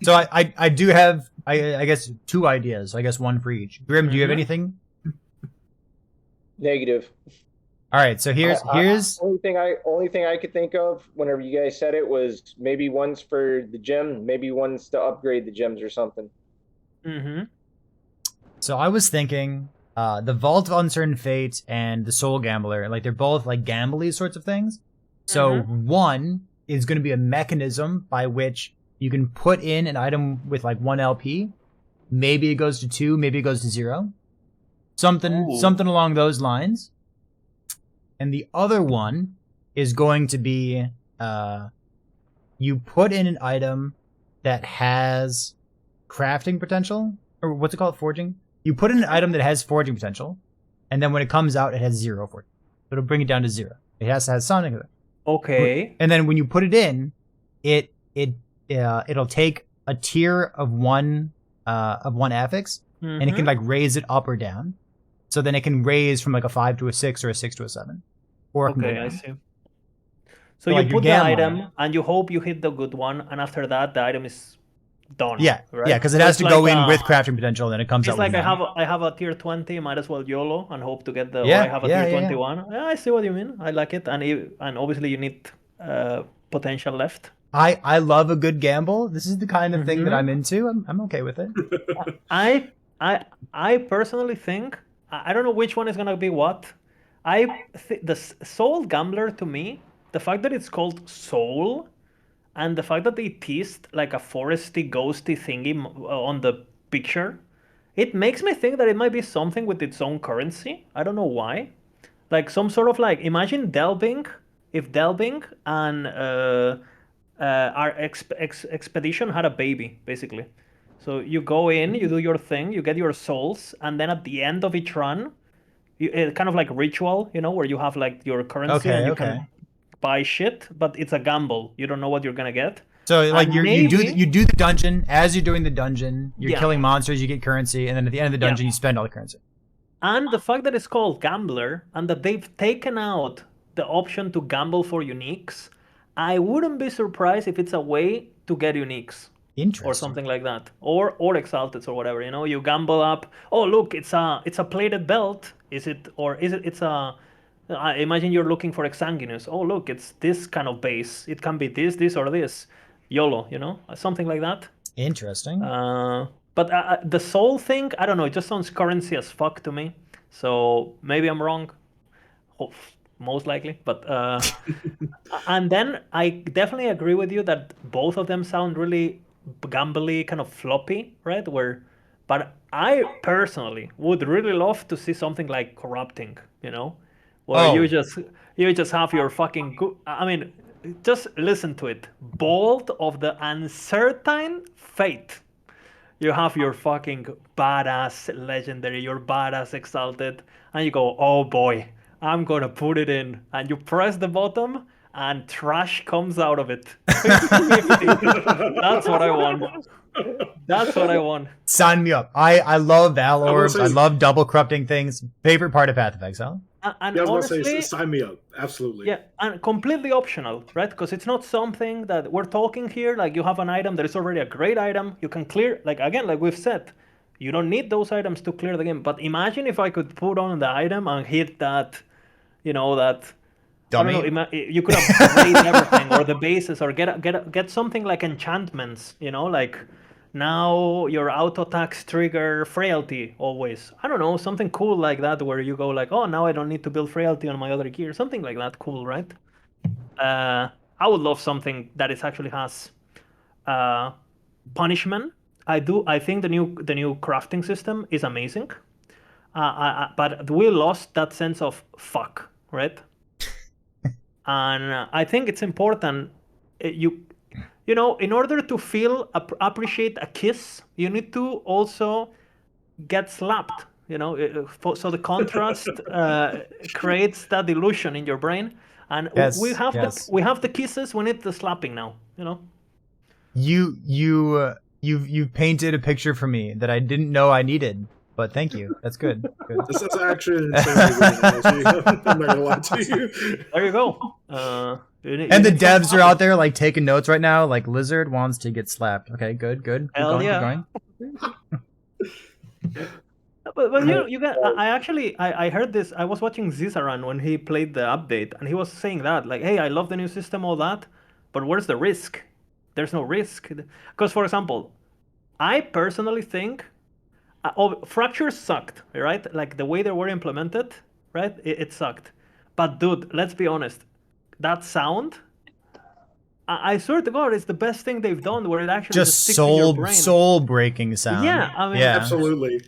So I do have, I guess, 2 ideas. I guess 1 for each. Grim, do you have anything? Negative. All right. So here's only thing I could think of whenever you guys said it was maybe one's for the gym, maybe one's to upgrade the gyms or something. So I was thinking the Vault of Uncertain Fate and the Soul Gambler, like they're both like gambly sorts of things. So one is going to be a mechanism by which you can put in an item with like 1 LP. Maybe it goes to 2, maybe it goes to 0. Something along those lines. And the other one is going to be you put in an item that has crafting potential, or what's it called, forging? You put in an item that has forging potential, and then when it comes out, it has 0 forging. It'll bring it down to 0. It has to have something with it. Okay. And then when you put it in, it'll take a tier of one affix, and it can like raise it up or down. So then it can raise from like a 5 to a 6 or a 6 to a 7. Or okay, I see. So like you put the item and you hope you hit the good one, and after that the item is done. Yeah, right? yeah, because it has to go in with crafting potential, then it comes out. It's like with I have a tier 20, might as well YOLO and hope to get the. Yeah, or I have a tier 21. Yeah, I see what you mean. I like it, and obviously you need potential left. I love a good gamble. This is the kind of thing that I'm into. I'm okay with it. I personally think, I don't know which one is gonna be what. The Soul Gambler, to me, the fact that it's called Soul, and the fact that they teased like a foresty, ghosty thingy on the picture, it makes me think that it might be something with its own currency. I don't know why. Like some sort of like, imagine delving, if delving and our expedition had a baby, basically. So you go in, you do your thing, you get your souls, and then at the end of each run, kind of like ritual, you know, where you have like your currency and you can buy shit, but it's a gamble. You don't know what you're gonna get. So like you do the dungeon. As you're doing the dungeon, you're killing monsters, you get currency, and then at the end of the dungeon, you spend all the currency. And the fact that it's called Gambler and that they've taken out the option to gamble for uniques, I wouldn't be surprised if it's a way to get uniques. Or something like that, or exalted or whatever. You know, you gamble up. Oh, look, it's a plated belt. Is it, or is it? It's a. I imagine you're looking for exsanguinous. Oh, look, it's this kind of base. It can be this, or this. YOLO, you know, something like that. Interesting. But the soul thing, I don't know. It just sounds currency as fuck to me. So maybe I'm wrong. Most likely, but and then I definitely agree with you that both of them sound really gambly, kind of floppy, right? But I personally would really love to see something like corrupting, you know, where you just have your fucking. I mean, just listen to it. Bolt of the uncertain fate. You have your fucking badass legendary, your badass exalted, and you go, oh boy, I'm gonna put it in, and you press the button, and trash comes out of it. 50-50. That's what I want. That's what I want. Sign me up. I love Val Orbs. I love double corrupting things. Favorite part of Path of Exile. And honestly, sign me up. Absolutely. Yeah, and completely optional, right? Because it's not something that we're talking here. Like you have an item that is already a great item. You can clear, like again, like we've said, you don't need those items to clear the game. But imagine if I could put on the item and hit that, you know, that. Dummy. I don't know. You could upgrade everything or the bases or get something like enchantments. You know, like now your auto attacks trigger frailty always. I don't know, something cool like that where you go like, oh, now I don't need to build frailty on my other gear. Something like that, cool, right? I would love something that it actually has punishment. I think the new crafting system is amazing. But we lost that sense of fuck, right? And I think it's important. You you know, in order to feel appreciate a kiss, you need to also get slapped. You know, so the contrast creates that illusion in your brain, and we Yes, have yes. the kisses. We need the slapping now. You know. You've painted a picture for me that I didn't know I needed. But thank you. That's good. Good. This is actually an insanely good analogy. I'm not gonna lie to you. There you go. And the devs are out there like taking notes right now. Like Lizard wants to get slapped. Okay, good. Keep Hell going. yeah. Keep going. But you got. I heard this. I was watching Zizaran when he played the update, and he was saying that like, hey, I love the new system, all that, but where's the risk? There's no risk. Because for example, I personally think fractures sucked, right? Like the way they were implemented, right? It sucked. But dude, let's be honest. That sound, I swear to God, it's the best thing they've done. Where it actually just sticks in your brain. Soul breaking sound. Yeah, I mean, Absolutely.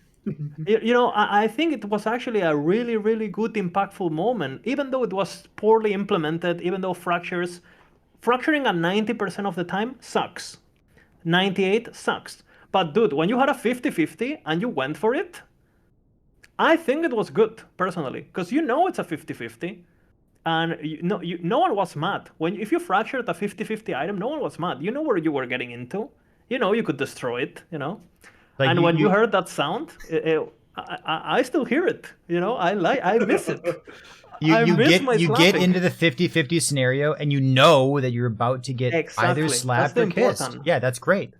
You know, I think it was actually a really, really good, impactful moment, even though it was poorly implemented, even though fracturing at 90% of the time sucks. 98 sucks. But dude, when you had a 50-50 and you went for it, I think it was good, personally, because you know it's a 50-50. And no one was mad. If you fractured a 50-50 item, no one was mad. You know where you were getting into. You know you could destroy it, you know. Like and when you heard that sound, I still hear it. You know, I miss it. You get into the 50-50 scenario, and you know that you're about to get either slapped or kissed. Yeah, that's great.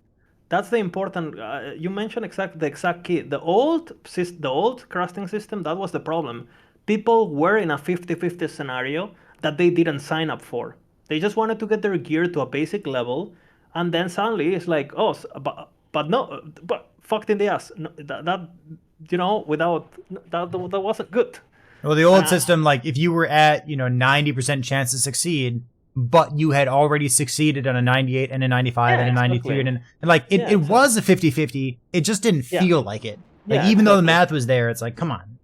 That's the important. You mentioned the exact key. The old crafting system, that was the problem. People were in a 50-50 scenario that they didn't sign up for. They just wanted to get their gear to a basic level, and then suddenly it's like, oh, but fucked in the ass. No, that you know, that wasn't good. Well, the old system, like if you were at 90% chance to succeed, but you had already succeeded on a 98 and a 95 and a 92 and like it was a 50-50. It just didn't feel like it. Like even though the math was there, it's like, come on.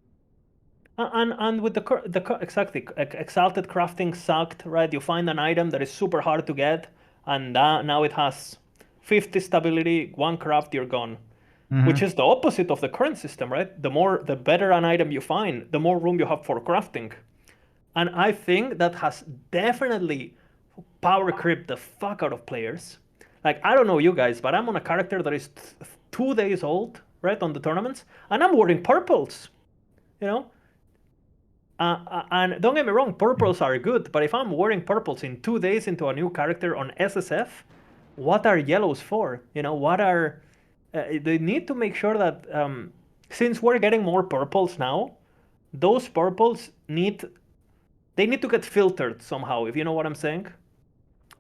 And with the exactly exalted crafting sucked, right? You find an item that is super hard to get, and now it has 50 stability, 1 craft, you're gone. Which is the opposite of the current system, right? The better an item you find, the more room you have for crafting. And I think that has definitely power creeped the fuck out of players. Like, I don't know you guys, but I'm on a character that is 2 days old, right, on the tournaments, and I'm wearing purples, you know? And don't get me wrong, purples are good, but if I'm wearing purples in 2 days into a new character on SSF, what are yellows for? You know, what are... they need to make sure that since we're getting more purples now, those purples need to get filtered somehow, if you know what I'm saying.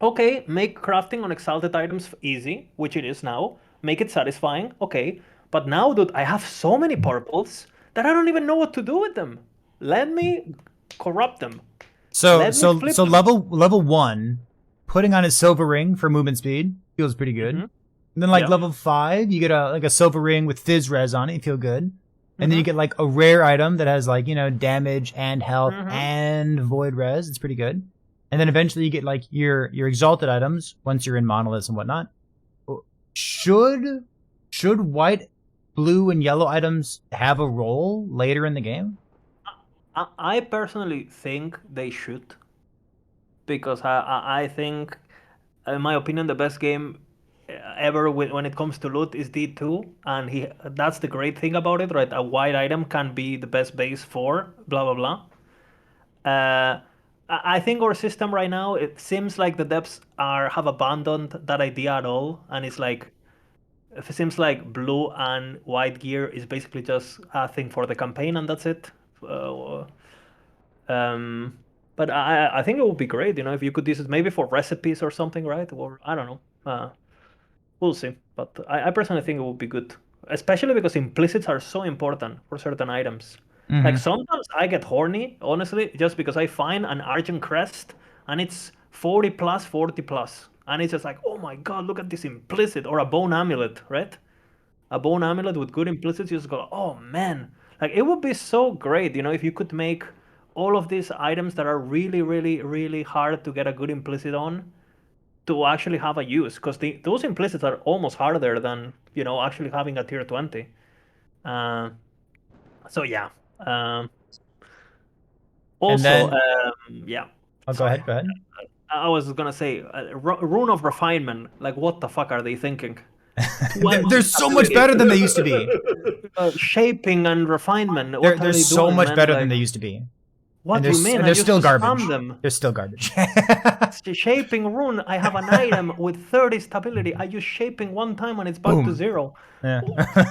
Okay, make crafting on exalted items easy, which it is now. Make it satisfying, okay. But now, dude, I have so many purples that I don't even know what to do with them. Let me corrupt them. So level 1, putting on a silver ring for movement speed feels pretty good. And then level 5, you get a silver ring with fizz res on it, you feel good. And then you get like a rare item that has damage and health and void res. It's pretty good. And then eventually you get like your exalted items once you're in monoliths and whatnot. Should white, blue, and yellow items have a role later in the game? I personally think they should, because I think, in my opinion, the best game ever when it comes to loot is D2, and that's the great thing about it, right? A white item can be the best base for blah blah blah. I think our system right now, it seems like the devs have abandoned that idea at all, and it's like, it seems like blue and white gear is basically just a thing for the campaign, and that's it. But I think it would be great, if you could use it maybe for recipes or something, right? Or I don't know. We'll see. But I personally think it would be good, especially because implicits are so important for certain items. Like sometimes I get horny, honestly, just because I find an Argent Crest and it's 40 plus, 40 plus. And it's just like, oh my god, look at this implicit, or a Bone Amulet, right? A Bone Amulet with good implicits, you just go, oh man. Like, it would be so great, if you could make all of these items that are really, really, really hard to get a good implicit on, to actually have a use, because those implicits are almost harder than actually having a tier 20. So yeah. Also, then- yeah. Oh, go Sorry. ahead. Go ahead. I was gonna say, rune of refinement. Like, what the fuck are they thinking? They're so much better than they used to be. Shaping and refinement. What They're are they so doing, much man? better Like, than they used to be. what And do you mean? they're I used still to garbage. spam them. They're still garbage. Shaping rune. I have an item with 30 stability. I use shaping one time and it's back to Boom. 0. Yeah.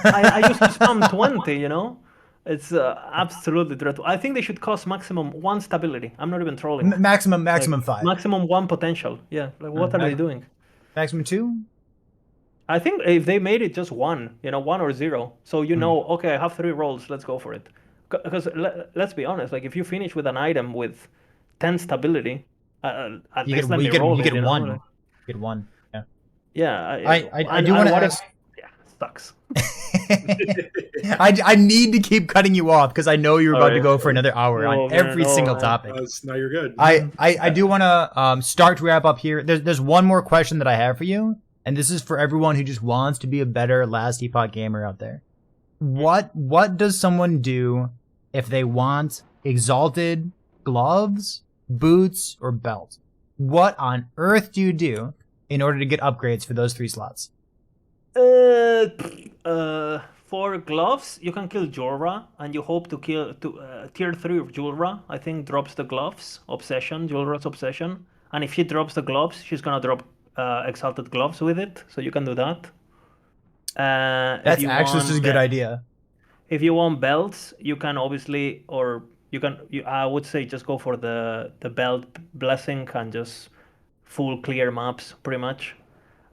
I used to spam 20. It's absolutely dreadful. I think they should cost maximum 1 stability. I'm not even trolling. maximum Like, 5. maximum 1 potential. Yeah. Like, what are they doing? Maximum 2. I think if they made it just 1, 1 or 0, so okay, I have 3 rolls, let's go for it. Because let's be honest, like, if you finish with an item with 10 stability, at least let me roll you it. get 1. Like, you get 1. Yeah. Yeah. I do want to ask. Yeah, sucks. I need to keep cutting you off because I know you're about to go for another hour on every single topic. Now you're good. I do want to start to wrap up here. There's one more question that I have for you, and this is for everyone who just wants to be a better Last Epoch gamer out there. What does someone do if they want exalted gloves, boots, or belt? What on earth do you do in order to get upgrades for those 3 slots? For gloves, you can kill Jorah, and you hope to kill tier 3 of Jorah. I think drops the gloves, obsession, Jorah's obsession, and if she drops the gloves, she's gonna drop exalted gloves with it. So you can do that. That's actually just a good idea. If you want belts, you can obviously, or I would say just go for the belt blessing and just full clear maps, pretty much.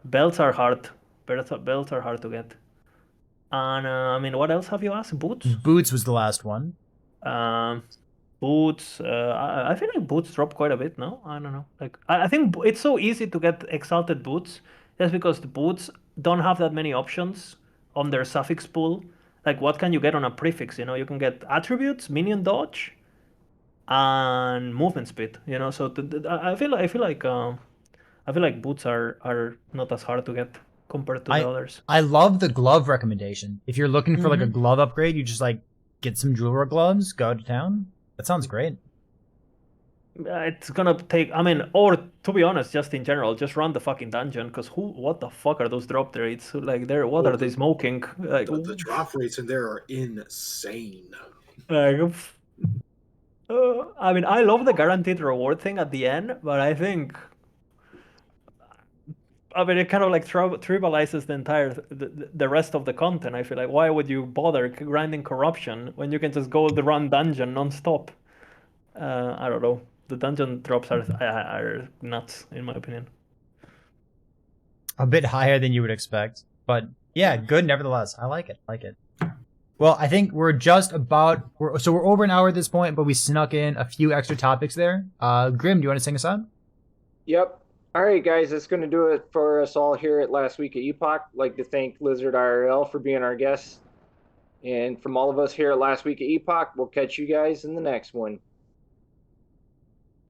Belts are hard. Belts are hard to get. And I mean, what else have you asked? Boots? Boots was the last one. Boots. I feel like boots drop quite a bit. No, I don't know. Like, I think it's so easy to get exalted boots, just because the boots don't have that many options on their suffix pool. Like, what can you get on a prefix? You can get attributes, minion dodge, and movement speed. So I feel like boots are not as hard to get compared to the others. I love the glove recommendation. If you're looking for like a glove upgrade, you just like get some Jewelra gloves, go to town. That sounds great. It's gonna take, or to be honest, just in general, just run the fucking dungeon, because what the fuck are those drop rates? Like, what are they smoking? Like, the drop rates in there are insane. Like, I love the guaranteed reward thing at the end, but I think, it kind of like trivializes the rest of the content. I feel like, why would you bother grinding corruption when you can just go the run dungeon non-stop? I don't know. The dungeon drops are nuts, in my opinion. A bit higher than you would expect, but yeah, good nevertheless. I like it. Well, I think we're we're over an hour at this point, but we snuck in a few extra topics there. Grim, do you want to sing us out? Yep. All right, guys, that's going to do it for us all here at Last Week at Epoch. I'd like to thank Lizard IRL for being our guest. And from all of us here at Last Week at Epoch, we'll catch you guys in the next one.